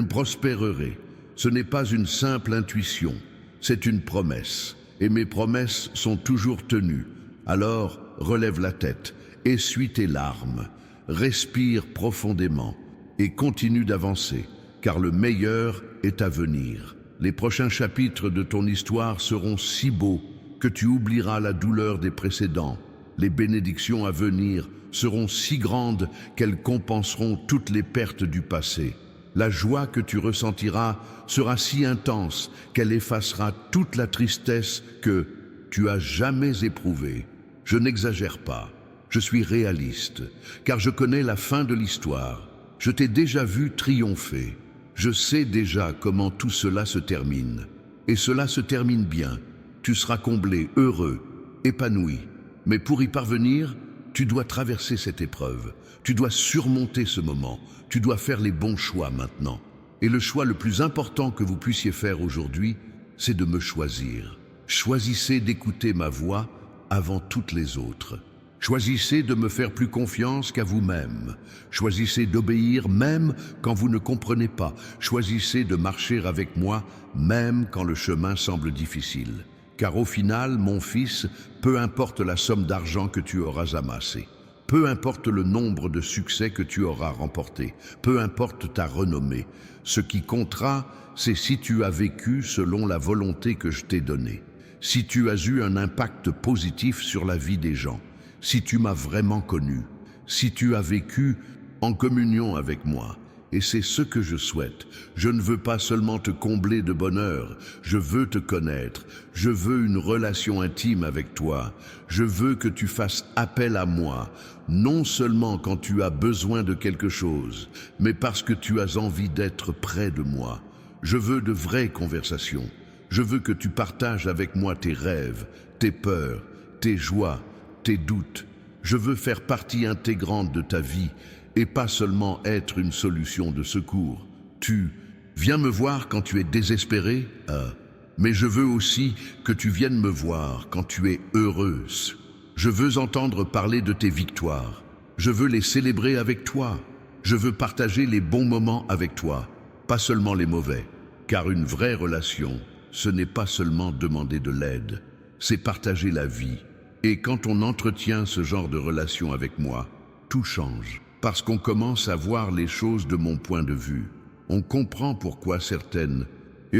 prospérerez. Ce n'est pas une simple intuition, c'est une promesse. Et mes promesses sont toujours tenues. Alors, relève la tête, essuie tes larmes, respire profondément et continue d'avancer, car le meilleur est à venir. Les prochains chapitres de ton histoire seront si beaux que tu oublieras la douleur des précédents. Les bénédictions à venir seront si grandes qu'elles compenseront toutes les pertes du passé. La joie que tu ressentiras sera si intense qu'elle effacera toute la tristesse que tu as jamais éprouvée. Je n'exagère pas, je suis réaliste, car je connais la fin de l'histoire. Je t'ai déjà vu triompher. Je sais déjà comment tout cela se termine. Et cela se termine bien. Tu seras comblé, heureux, épanoui. Mais pour y parvenir, tu dois traverser cette épreuve. Tu dois surmonter ce moment. Tu dois faire les bons choix maintenant. Et le choix le plus important que vous puissiez faire aujourd'hui, c'est de me choisir. Choisissez d'écouter ma voix avant toutes les autres. Choisissez de me faire plus confiance qu'à vous-même. Choisissez d'obéir même quand vous ne comprenez pas. Choisissez de marcher avec moi même quand le chemin semble difficile. Car au final, mon fils, peu importe la somme d'argent que tu auras amassée, peu importe le nombre de succès que tu auras remportés, peu importe ta renommée, ce qui comptera, c'est si tu as vécu selon la volonté que je t'ai donnée, si tu as eu un impact positif sur la vie des gens, si tu m'as vraiment connu, si tu as vécu en communion avec moi. Et c'est ce que je souhaite. Je ne veux pas seulement te combler de bonheur, je veux te connaître, je veux une relation intime avec toi, je veux que tu fasses appel à moi, non seulement quand tu as besoin de quelque chose, mais parce que tu as envie d'être près de moi. Je veux de vraies conversations, je veux que tu partages avec moi tes rêves, tes peurs, tes joies, tes doutes. Je veux faire partie intégrante de ta vie, et pas seulement être une solution de secours. Tu viens me voir quand tu es désespéré, mais je veux aussi que tu viennes me voir quand tu es heureuse. Je veux entendre parler de tes victoires. Je veux les célébrer avec toi. Je veux partager les bons moments avec toi, pas seulement les mauvais. Car une vraie relation, ce n'est pas seulement demander de l'aide, c'est partager la vie. Et quand on entretient ce genre de relation avec moi, tout change. Parce qu'on commence à voir les choses de mon point de vue. On comprend pourquoi certaines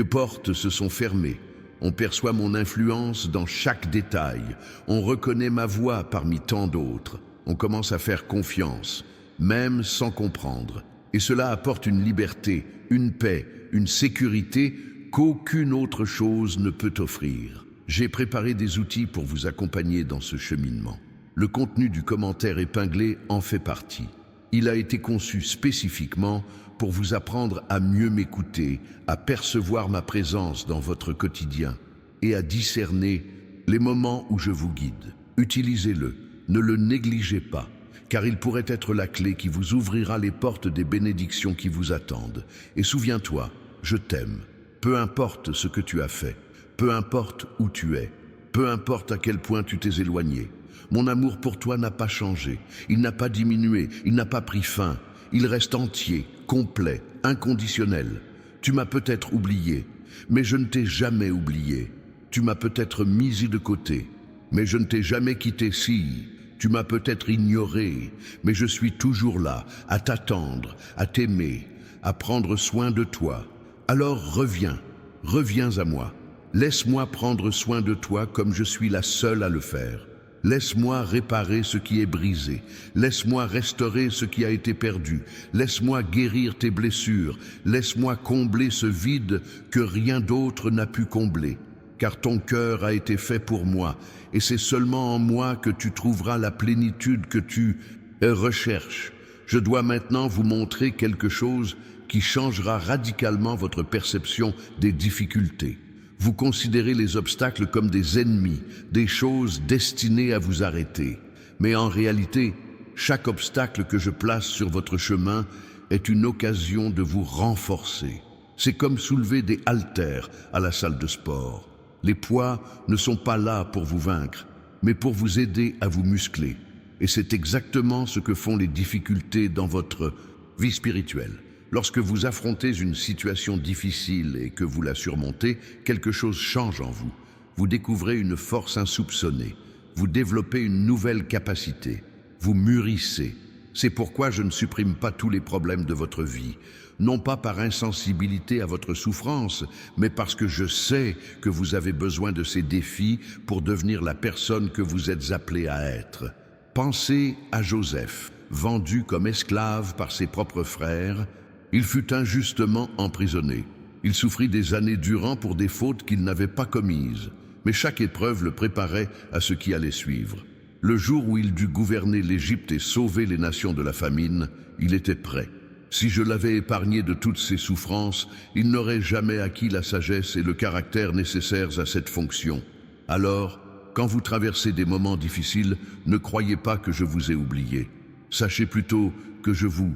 portes se sont fermées. On perçoit mon influence dans chaque détail. On reconnaît ma voix parmi tant d'autres. On commence à faire confiance, même sans comprendre. Et cela apporte une liberté, une paix, une sécurité qu'aucune autre chose ne peut offrir. J'ai préparé des outils pour vous accompagner dans ce cheminement. Le contenu du commentaire épinglé en fait partie. Il a été conçu spécifiquement pour vous apprendre à mieux m'écouter, à percevoir ma présence dans votre quotidien et à discerner les moments où je vous guide. Utilisez-le, ne le négligez pas, car il pourrait être la clé qui vous ouvrira les portes des bénédictions qui vous attendent. Et souviens-toi, je t'aime, peu importe ce que tu as fait, peu importe où tu es, peu importe à quel point tu t'es éloigné. Mon amour pour toi n'a pas changé, il n'a pas diminué, il n'a pas pris fin. Il reste entier, complet, inconditionnel. Tu m'as peut-être oublié, mais je ne t'ai jamais oublié. Tu m'as peut-être mis de côté, mais je ne t'ai jamais quitté. Si, tu m'as peut-être ignoré, mais je suis toujours là, à t'attendre, à t'aimer, à prendre soin de toi. Alors reviens, reviens à moi. Laisse-moi prendre soin de toi comme je suis la seule à le faire. Laisse-moi réparer ce qui est brisé. Laisse-moi restaurer ce qui a été perdu. Laisse-moi guérir tes blessures. Laisse-moi combler ce vide que rien d'autre n'a pu combler. Car ton cœur a été fait pour moi, et c'est seulement en moi que tu trouveras la plénitude que tu recherches. Je dois maintenant vous montrer quelque chose qui changera radicalement votre perception des difficultés. Vous considérez les obstacles comme des ennemis, des choses destinées à vous arrêter. Mais en réalité, chaque obstacle que je place sur votre chemin est une occasion de vous renforcer. C'est comme soulever des haltères à la salle de sport. Les poids ne sont pas là pour vous vaincre, mais pour vous aider à vous muscler. Et c'est exactement ce que font les difficultés dans votre vie spirituelle. Lorsque vous affrontez une situation difficile et que vous la surmontez, quelque chose change en vous. Vous découvrez une force insoupçonnée. Vous développez une nouvelle capacité. Vous mûrissez. C'est pourquoi je ne supprime pas tous les problèmes de votre vie. non pas par insensibilité à votre souffrance, mais parce que je sais que vous avez besoin de ces défis pour devenir la personne que vous êtes appelé à être. Pensez à Joseph, vendu comme esclave par ses propres frères. Il fut injustement emprisonné. Il souffrit des années durant pour des fautes qu'il n'avait pas commises. Mais chaque épreuve le préparait à ce qui allait suivre. Le jour où il dut gouverner l'Égypte et sauver les nations de la famine, il était prêt. Si je l'avais épargné de toutes ses souffrances, il n'aurait jamais acquis la sagesse et le caractère nécessaires à cette fonction. Alors, quand vous traversez des moments difficiles, ne croyez pas que je vous ai oublié. Sachez plutôt que je vous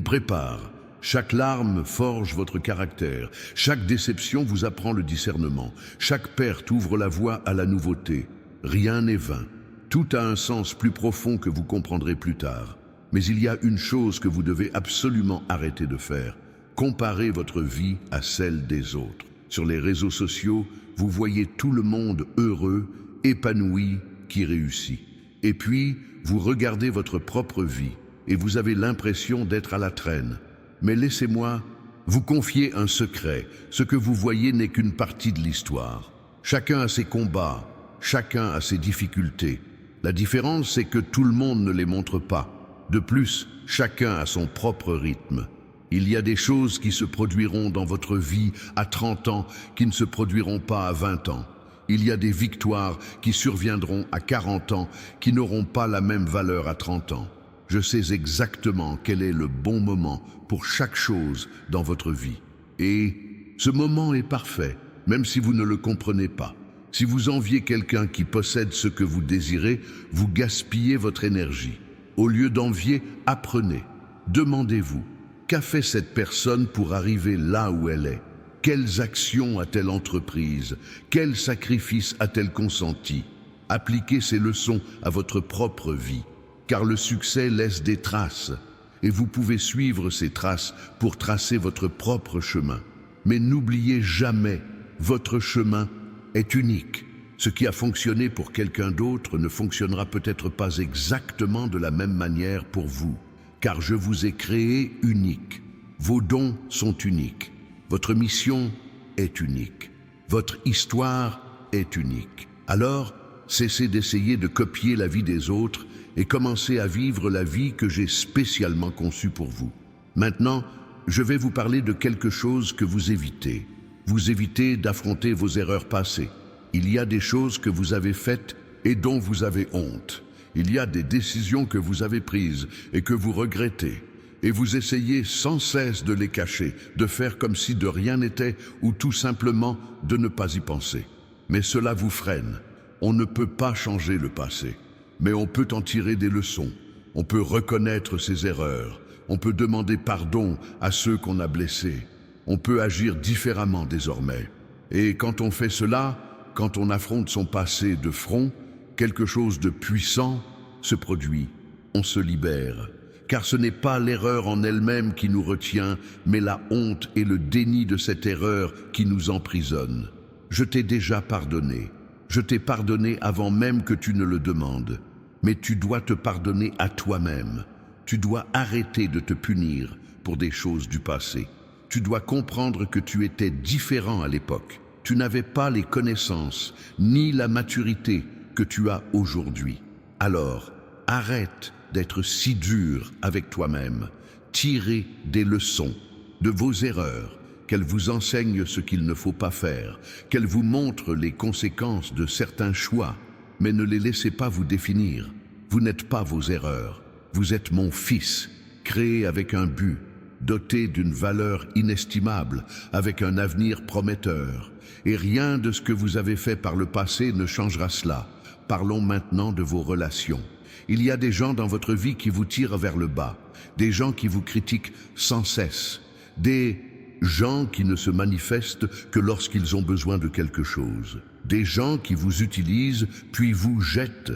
prépare. Chaque larme forge votre caractère. Chaque déception vous apprend le discernement. Chaque perte ouvre la voie à la nouveauté. Rien n'est vain. Tout a un sens plus profond que vous comprendrez plus tard. Mais il y a une chose que vous devez absolument arrêter de faire. Comparer votre vie à celle des autres. Sur les réseaux sociaux, vous voyez tout le monde heureux, épanoui, qui réussit. Et puis, vous regardez votre propre vie et vous avez l'impression d'être à la traîne. Mais laissez-moi vous confier un secret. Ce que vous voyez n'est qu'une partie de l'histoire. Chacun a ses combats, chacun a ses difficultés. La différence, c'est que tout le monde ne les montre pas. De plus, chacun a son propre rythme. Il y a des choses qui se produiront dans votre vie à 30 ans qui ne se produiront pas à 20 ans. Il y a des victoires qui surviendront à 40 ans qui n'auront pas la même valeur à 30 ans. Je sais exactement quel est le bon moment pour chaque chose dans votre vie. Et ce moment est parfait, même si vous ne le comprenez pas. Si vous enviez quelqu'un qui possède ce que vous désirez, vous gaspillez votre énergie. Au lieu d'envier, apprenez. Demandez-vous, qu'a fait cette personne pour arriver là où elle est? Quelles actions a-t-elle entreprises? Quels sacrifices a-t-elle consenti? Appliquez ces leçons à votre propre vie. Car le succès laisse des traces, et vous pouvez suivre ces traces pour tracer votre propre chemin. Mais n'oubliez jamais, votre chemin est unique. Ce qui a fonctionné pour quelqu'un d'autre ne fonctionnera peut-être pas exactement de la même manière pour vous, car je vous ai créé unique. Vos dons sont uniques. Votre mission est unique. Votre histoire est unique. Alors, cessez d'essayer de copier la vie des autres et commencez à vivre la vie que j'ai spécialement conçue pour vous. Maintenant, je vais vous parler de quelque chose que vous évitez. Vous évitez d'affronter vos erreurs passées. Il y a des choses que vous avez faites et dont vous avez honte. Il y a des décisions que vous avez prises et que vous regrettez. Et vous essayez sans cesse de les cacher, de faire comme si de rien n'était ou tout simplement de ne pas y penser. Mais cela vous freine. On ne peut pas changer le passé. Mais on peut en tirer des leçons, on peut reconnaître ses erreurs, on peut demander pardon à ceux qu'on a blessés, on peut agir différemment désormais. Et quand on fait cela, quand on affronte son passé de front, quelque chose de puissant se produit, on se libère. Car ce n'est pas l'erreur en elle-même qui nous retient, mais la honte et le déni de cette erreur qui nous emprisonnent. Je t'ai déjà pardonné. Je t'ai pardonné avant même que tu ne le demandes. Mais tu dois te pardonner à toi-même. Tu dois arrêter de te punir pour des choses du passé. Tu dois comprendre que tu étais différent à l'époque. Tu n'avais pas les connaissances ni la maturité que tu as aujourd'hui. Alors, arrête d'être si dur avec toi-même. Tirez des leçons de vos erreurs, qu'elles vous enseignent ce qu'il ne faut pas faire, qu'elles vous montrent les conséquences de certains choix, mais ne les laissez pas vous définir. Vous n'êtes pas vos erreurs. Vous êtes mon fils, créé avec un but, doté d'une valeur inestimable, avec un avenir prometteur. Et rien de ce que vous avez fait par le passé ne changera cela. Parlons maintenant de vos relations. Il y a des gens dans votre vie qui vous tirent vers le bas, des gens qui vous critiquent sans cesse, des gens qui ne se manifestent que lorsqu'ils ont besoin de quelque chose, des gens qui vous utilisent puis vous jettent,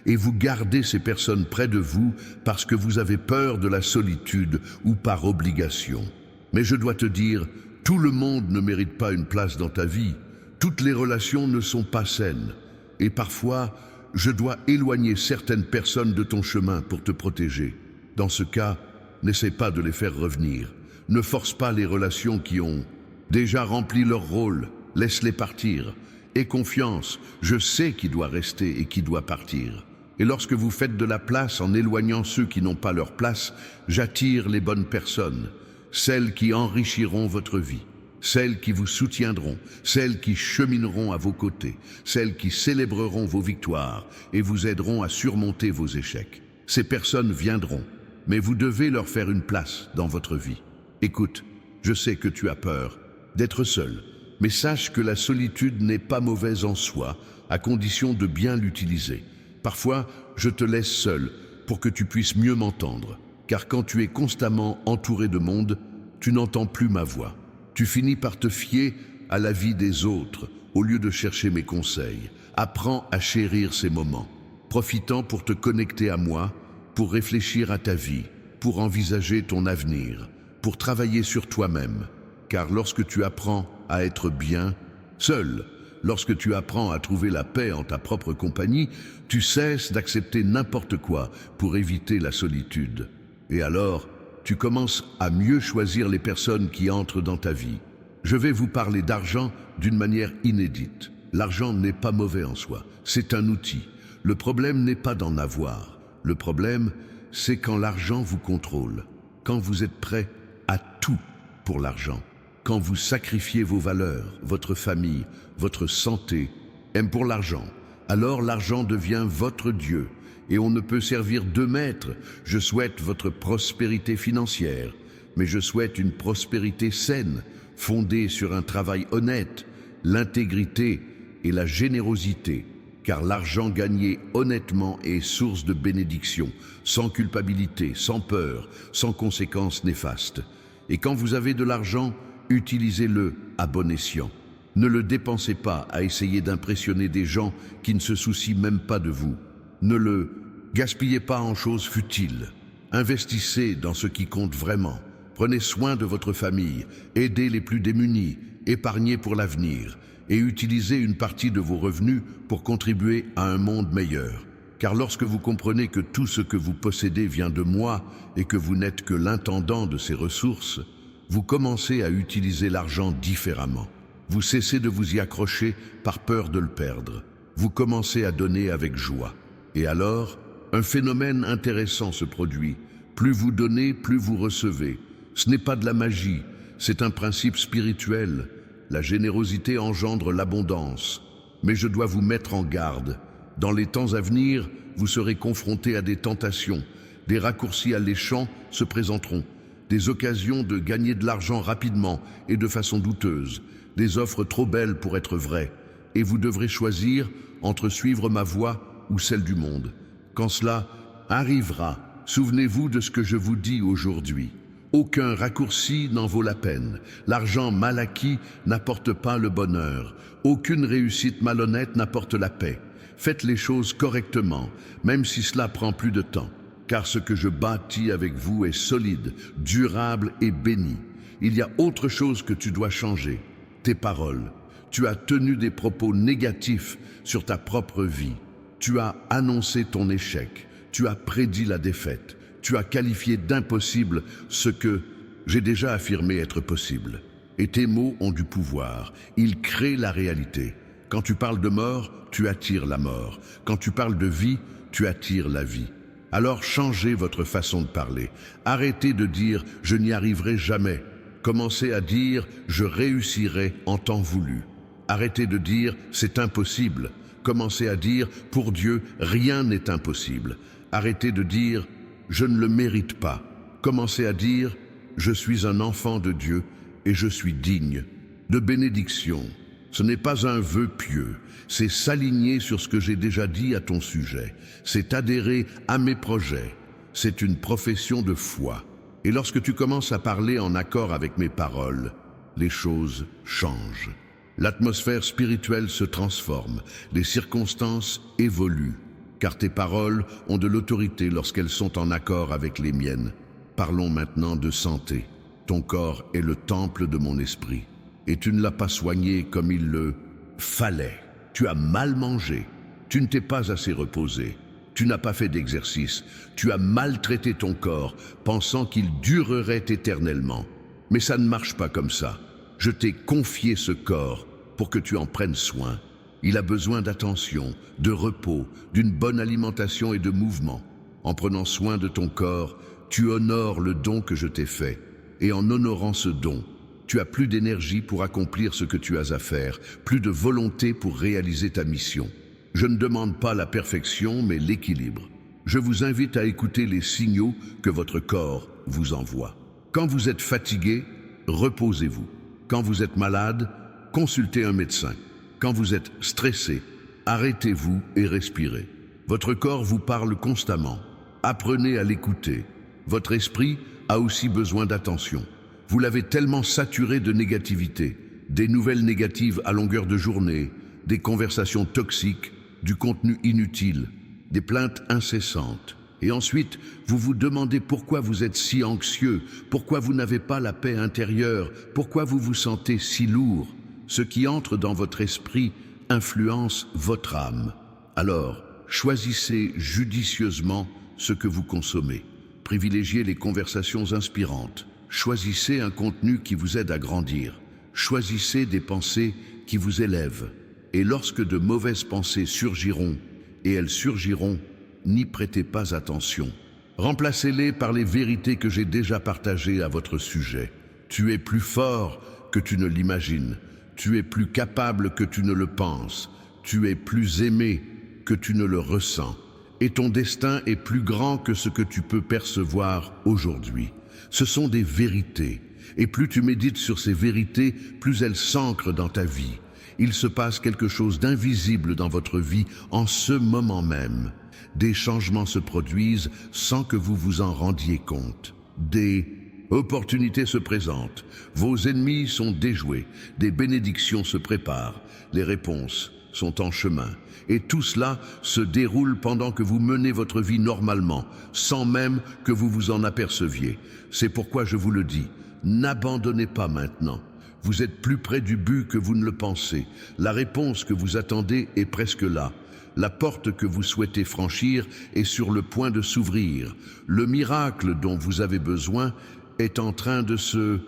et vous gardez ces personnes près de vous parce que vous avez peur de la solitude ou par obligation. Mais je dois te dire, tout le monde ne mérite pas une place dans ta vie, toutes les relations ne sont pas saines, et parfois, je dois éloigner certaines personnes de ton chemin pour te protéger. Dans ce cas, n'essaie pas de les faire revenir. Ne force pas les relations qui ont déjà rempli leur rôle. Laisse-les partir. Aie confiance, je sais qui doit rester et qui doit partir. Et lorsque vous faites de la place en éloignant ceux qui n'ont pas leur place, j'attire les bonnes personnes, celles qui enrichiront votre vie, celles qui vous soutiendront, celles qui chemineront à vos côtés, celles qui célébreront vos victoires et vous aideront à surmonter vos échecs. Ces personnes viendront, mais vous devez leur faire une place dans votre vie. Écoute, je sais que tu as peur d'être seul, mais sache que la solitude n'est pas mauvaise en soi, à condition de bien l'utiliser. Parfois, je te laisse seul pour que tu puisses mieux m'entendre, car quand tu es constamment entouré de monde, tu n'entends plus ma voix. Tu finis par te fier à la vie des autres au lieu de chercher mes conseils. Apprends à chérir ces moments, profitant pour te connecter à moi, pour réfléchir à ta vie, pour envisager ton avenir, pour travailler sur toi-même. Car lorsque tu apprends à être bien, seul, lorsque tu apprends à trouver la paix en ta propre compagnie, tu cesses d'accepter n'importe quoi pour éviter la solitude. Et alors, tu commences à mieux choisir les personnes qui entrent dans ta vie. Je vais vous parler d'argent d'une manière inédite. L'argent n'est pas mauvais en soi, c'est un outil. Le problème n'est pas d'en avoir. Le problème, c'est quand l'argent vous contrôle, quand vous êtes prêt à tout pour l'argent, quand vous sacrifiez vos valeurs, votre famille, votre santé, même pour l'argent. Alors l'argent devient votre Dieu et on ne peut servir deux maîtres. Je souhaite votre prospérité financière, mais je souhaite une prospérité saine, fondée sur un travail honnête, l'intégrité et la générosité, car l'argent gagné honnêtement est source de bénédiction, sans culpabilité, sans peur, sans conséquences néfastes. Et quand vous avez de l'argent, utilisez-le à bon escient. Ne le dépensez pas à essayer d'impressionner des gens qui ne se soucient même pas de vous. Ne le gaspillez pas en choses futiles. Investissez dans ce qui compte vraiment. Prenez soin de votre famille, aidez les plus démunis, épargnez pour l'avenir et utilisez une partie de vos revenus pour contribuer à un monde meilleur. Car lorsque vous comprenez que tout ce que vous possédez vient de moi et que vous n'êtes que l'intendant de ces ressources, vous commencez à utiliser l'argent différemment. Vous cessez de vous y accrocher par peur de le perdre. Vous commencez à donner avec joie. Et alors, un phénomène intéressant se produit. Plus vous donnez, plus vous recevez. Ce n'est pas de la magie, c'est un principe spirituel. La générosité engendre l'abondance. Mais je dois vous mettre en garde. Dans les temps à venir, vous serez confrontés à des tentations. Des raccourcis alléchants se présenteront. Des occasions de gagner de l'argent rapidement et de façon douteuse. Des offres trop belles pour être vraies. Et vous devrez choisir entre suivre ma voie ou celle du monde. Quand cela arrivera, souvenez-vous de ce que je vous dis aujourd'hui. Aucun raccourci n'en vaut la peine. L'argent mal acquis n'apporte pas le bonheur. Aucune réussite malhonnête n'apporte la paix. Faites les choses correctement, même si cela prend plus de temps. Car ce que je bâtis avec vous est solide, durable et béni. Il y a autre chose que tu dois changer. Tes paroles. Tu as tenu des propos négatifs sur ta propre vie. Tu as annoncé ton échec. Tu as prédit la défaite. Tu as qualifié d'impossible ce que j'ai déjà affirmé être possible. Et tes mots ont du pouvoir. Ils créent la réalité. Quand tu parles de mort, tu attires la mort. Quand tu parles de vie, tu attires la vie. Alors changez votre façon de parler. Arrêtez de dire « je n'y arriverai jamais ». Commencez à dire « je réussirai en temps voulu ». Arrêtez de dire « c'est impossible ». Commencez à dire « pour Dieu, rien n'est impossible ». Arrêtez de dire « je ne le mérite pas ». Commencez à dire « je suis un enfant de Dieu et je suis digne de bénédiction ». Ce n'est pas un vœu pieux, c'est s'aligner sur ce que j'ai déjà dit à ton sujet. C'est adhérer à mes projets. C'est une profession de foi. Et lorsque tu commences à parler en accord avec mes paroles, les choses changent. L'atmosphère spirituelle se transforme, les circonstances évoluent, car tes paroles ont de l'autorité lorsqu'elles sont en accord avec les miennes. Parlons maintenant de santé. Ton corps est le temple de mon esprit, et tu ne l'as pas soigné comme il le fallait. Tu as mal mangé, tu ne t'es pas assez reposé, tu n'as pas fait d'exercice, tu as maltraité ton corps, pensant qu'il durerait éternellement. Mais ça ne marche pas comme ça. Je t'ai confié ce corps pour que tu en prennes soin. Il a besoin d'attention, de repos, d'une bonne alimentation et de mouvement. En prenant soin de ton corps, tu honores le don que je t'ai fait. Et en honorant ce don, tu as plus d'énergie pour accomplir ce que tu as à faire, plus de volonté pour réaliser ta mission. Je ne demande pas la perfection, mais l'équilibre. Je vous invite à écouter les signaux que votre corps vous envoie. Quand vous êtes fatigué, reposez-vous. Quand vous êtes malade, consultez un médecin. Quand vous êtes stressé, arrêtez-vous et respirez. Votre corps vous parle constamment. Apprenez à l'écouter. Votre esprit a aussi besoin d'attention. Vous l'avez tellement saturé de négativité, des nouvelles négatives à longueur de journée, des conversations toxiques, du contenu inutile, des plaintes incessantes. Et ensuite, vous vous demandez pourquoi vous êtes si anxieux, pourquoi vous n'avez pas la paix intérieure, pourquoi vous vous sentez si lourd. Ce qui entre dans votre esprit influence votre âme. Alors, choisissez judicieusement ce que vous consommez. Privilégiez les conversations inspirantes. Choisissez un contenu qui vous aide à grandir. Choisissez des pensées qui vous élèvent. Et lorsque de mauvaises pensées surgiront, et elles surgiront, n'y prêtez pas attention. Remplacez-les par les vérités que j'ai déjà partagées à votre sujet. Tu es plus fort que tu ne l'imagines. Tu es plus capable que tu ne le penses. Tu es plus aimé que tu ne le ressens. Et ton destin est plus grand que ce que tu peux percevoir aujourd'hui. Ce sont des vérités. Et plus tu médites sur ces vérités, plus elles s'ancrent dans ta vie. Il se passe quelque chose d'invisible dans votre vie en ce moment même. Des changements se produisent sans que vous vous en rendiez compte. Des opportunités se présentent. Vos ennemis sont déjoués. Des bénédictions se préparent. Les réponses sont en chemin. Et tout cela se déroule pendant que vous menez votre vie normalement, sans même que vous vous en aperceviez. C'est pourquoi je vous le dis, n'abandonnez pas maintenant. Vous êtes plus près du but que vous ne le pensez. La réponse que vous attendez est presque là. La porte que vous souhaitez franchir est sur le point de s'ouvrir. Le miracle dont vous avez besoin est en train de se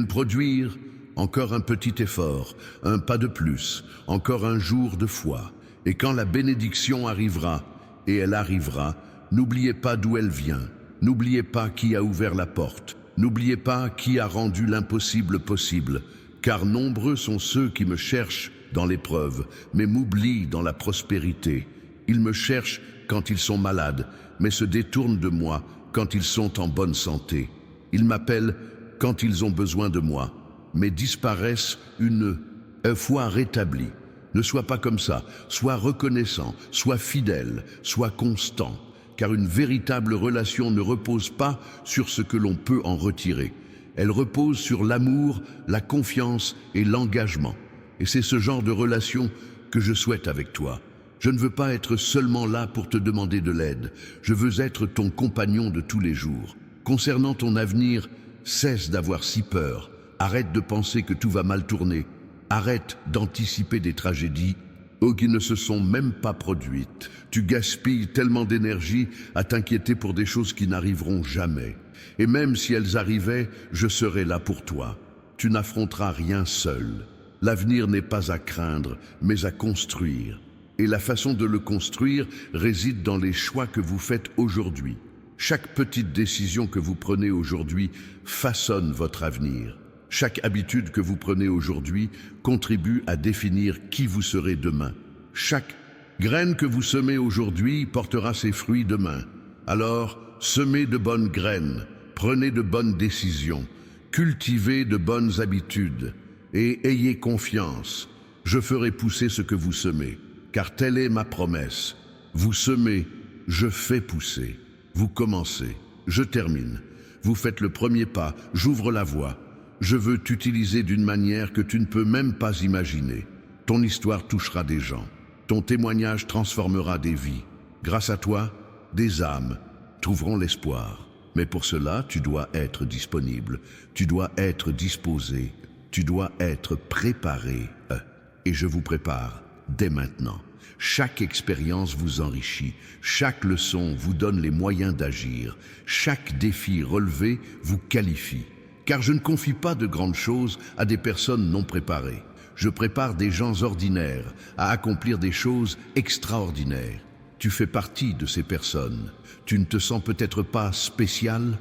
produire. Encore un petit effort, un pas de plus, encore un jour de foi. Et quand la bénédiction arrivera, et elle arrivera, n'oubliez pas d'où elle vient. N'oubliez pas qui a ouvert la porte. N'oubliez pas qui a rendu l'impossible possible. Car nombreux sont ceux qui me cherchent dans l'épreuve, mais m'oublient dans la prospérité. Ils me cherchent quand ils sont malades, mais se détournent de moi quand ils sont en bonne santé. Ils m'appellent quand ils ont besoin de moi, mais disparaissent une fois rétablis. Ne sois pas comme ça, sois reconnaissant, sois fidèle, sois constant, car une véritable relation ne repose pas sur ce que l'on peut en retirer. Elle repose sur l'amour, la confiance et l'engagement. Et c'est ce genre de relation que je souhaite avec toi. Je ne veux pas être seulement là pour te demander de l'aide. Je veux être ton compagnon de tous les jours. Concernant ton avenir, cesse d'avoir si peur. Arrête de penser que tout va mal tourner. Arrête d'anticiper des tragédies qui ne se sont même pas produites. Tu gaspilles tellement d'énergie à t'inquiéter pour des choses qui n'arriveront jamais. Et même si elles arrivaient, je serai là pour toi. Tu n'affronteras rien seul. L'avenir n'est pas à craindre, mais à construire. Et la façon de le construire réside dans les choix que vous faites aujourd'hui. Chaque petite décision que vous prenez aujourd'hui façonne votre avenir. Chaque habitude que vous prenez aujourd'hui contribue à définir qui vous serez demain. Chaque graine que vous semez aujourd'hui portera ses fruits demain. Alors, semez de bonnes graines, prenez de bonnes décisions, cultivez de bonnes habitudes et ayez confiance. Je ferai pousser ce que vous semez, car telle est ma promesse. Vous semez, je fais pousser. Vous commencez, je termine. Vous faites le premier pas, j'ouvre la voie. Je veux t'utiliser d'une manière que tu ne peux même pas imaginer. Ton histoire touchera des gens. Ton témoignage transformera des vies. Grâce à toi, des âmes trouveront l'espoir. Mais pour cela, tu dois être disponible. Tu dois être disposé. Tu dois être préparé. Et je vous prépare dès maintenant. Chaque expérience vous enrichit. Chaque leçon vous donne les moyens d'agir. Chaque défi relevé vous qualifie. car je ne confie pas de grandes choses à des personnes non préparées. Je prépare des gens ordinaires à accomplir des choses extraordinaires. Tu fais partie de ces personnes. Tu ne te sens peut-être pas spécial.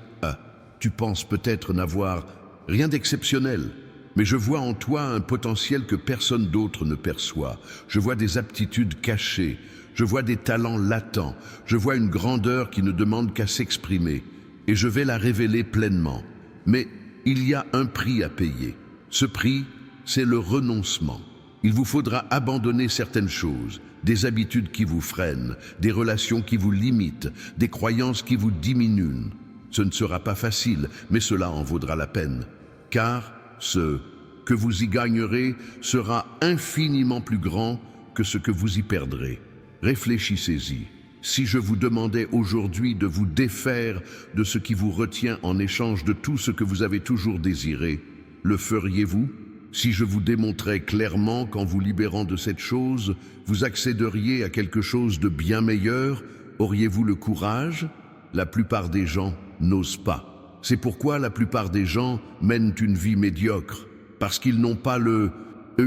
Tu penses peut-être n'avoir rien d'exceptionnel. Mais je vois en toi un potentiel que personne d'autre ne perçoit. Je vois des aptitudes cachées. Je vois des talents latents. Je vois une grandeur qui ne demande qu'à s'exprimer. Et je vais la révéler pleinement. Mais il y a un prix à payer. Ce prix, c'est le renoncement. Il vous faudra abandonner certaines choses, des habitudes qui vous freinent, des relations qui vous limitent, des croyances qui vous diminuent. Ce ne sera pas facile, mais cela en vaudra la peine. Car ce que vous y gagnerez sera infiniment plus grand que ce que vous y perdrez. Réfléchissez-y. Si je vous demandais aujourd'hui de vous défaire de ce qui vous retient en échange de tout ce que vous avez toujours désiré, le feriez-vous ? Si je vous démontrais clairement qu'en vous libérant de cette chose, vous accéderiez à quelque chose de bien meilleur, auriez-vous le courage ? La plupart des gens n'osent pas. C'est pourquoi la plupart des gens mènent une vie médiocre, parce qu'ils n'ont pas le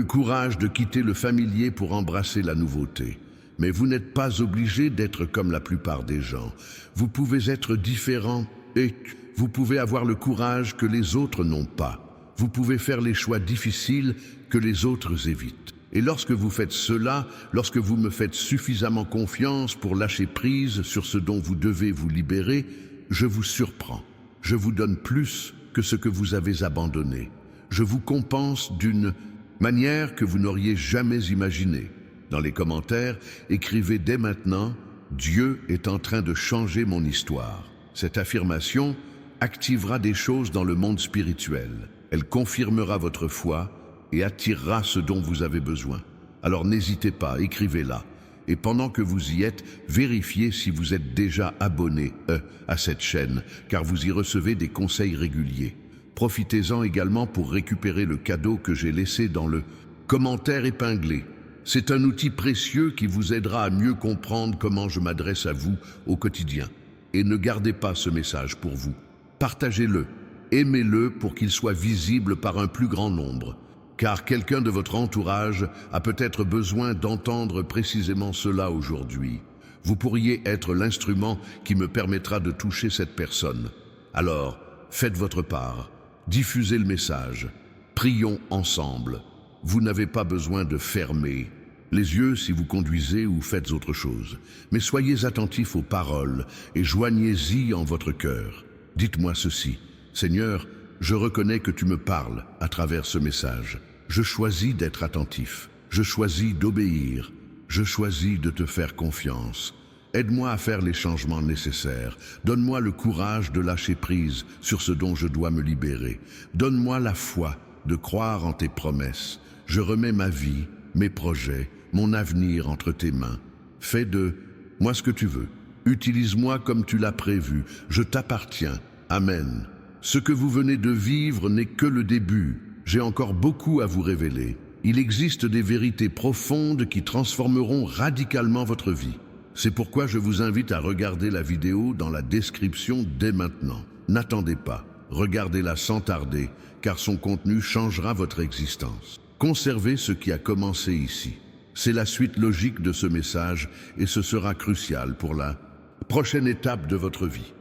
courage de quitter le familier pour embrasser la nouveauté. Mais vous n'êtes pas obligé d'être comme la plupart des gens. Vous pouvez être différent et vous pouvez avoir le courage que les autres n'ont pas. Vous pouvez faire les choix difficiles que les autres évitent. Et lorsque vous faites cela, lorsque vous me faites suffisamment confiance pour lâcher prise sur ce dont vous devez vous libérer, je vous surprends. Je vous donne plus que ce que vous avez abandonné. Je vous compense d'une manière que vous n'auriez jamais imaginée. Dans les commentaires, écrivez dès maintenant « Dieu est en train de changer mon histoire ». Cette affirmation activera des choses dans le monde spirituel. Elle confirmera votre foi et attirera ce dont vous avez besoin. Alors n'hésitez pas, écrivez-la. Et pendant que vous y êtes, vérifiez si vous êtes déjà abonné à cette chaîne, car vous y recevez des conseils réguliers. Profitez-en également pour récupérer le cadeau que j'ai laissé dans le commentaire épinglé. C'est un outil précieux qui vous aidera à mieux comprendre comment je m'adresse à vous au quotidien. Et ne gardez pas ce message pour vous. Partagez-le. Aimez-le pour qu'il soit visible par un plus grand nombre, car quelqu'un de votre entourage a peut-être besoin d'entendre précisément cela aujourd'hui. Vous pourriez être l'instrument qui me permettra de toucher cette personne. Alors, faites votre part, diffusez le message, prions ensemble. Vous n'avez pas besoin de fermer les yeux si vous conduisez ou faites autre chose, mais soyez attentifs aux paroles et joignez-y en votre cœur. Dites-moi ceci. Seigneur, je reconnais que tu me parles à travers ce message. Je choisis d'être attentif. Je choisis d'obéir. Je choisis de te faire confiance. Aide-moi à faire les changements nécessaires. Donne-moi le courage de lâcher prise sur ce dont je dois me libérer. Donne-moi la foi de croire en tes promesses. Je remets ma vie, mes projets, mon avenir entre tes mains. Fais de moi ce que tu veux. Utilise-moi comme tu l'as prévu. Je t'appartiens. Amen. Ce que vous venez de vivre n'est que le début. J'ai encore beaucoup à vous révéler. Il existe des vérités profondes qui transformeront radicalement votre vie. C'est pourquoi je vous invite à regarder la vidéo dans la description dès maintenant. N'attendez pas, regardez-la sans tarder, car son contenu changera votre existence. Conservez ce qui a commencé ici. C'est la suite logique de ce message et ce sera crucial pour la prochaine étape de votre vie.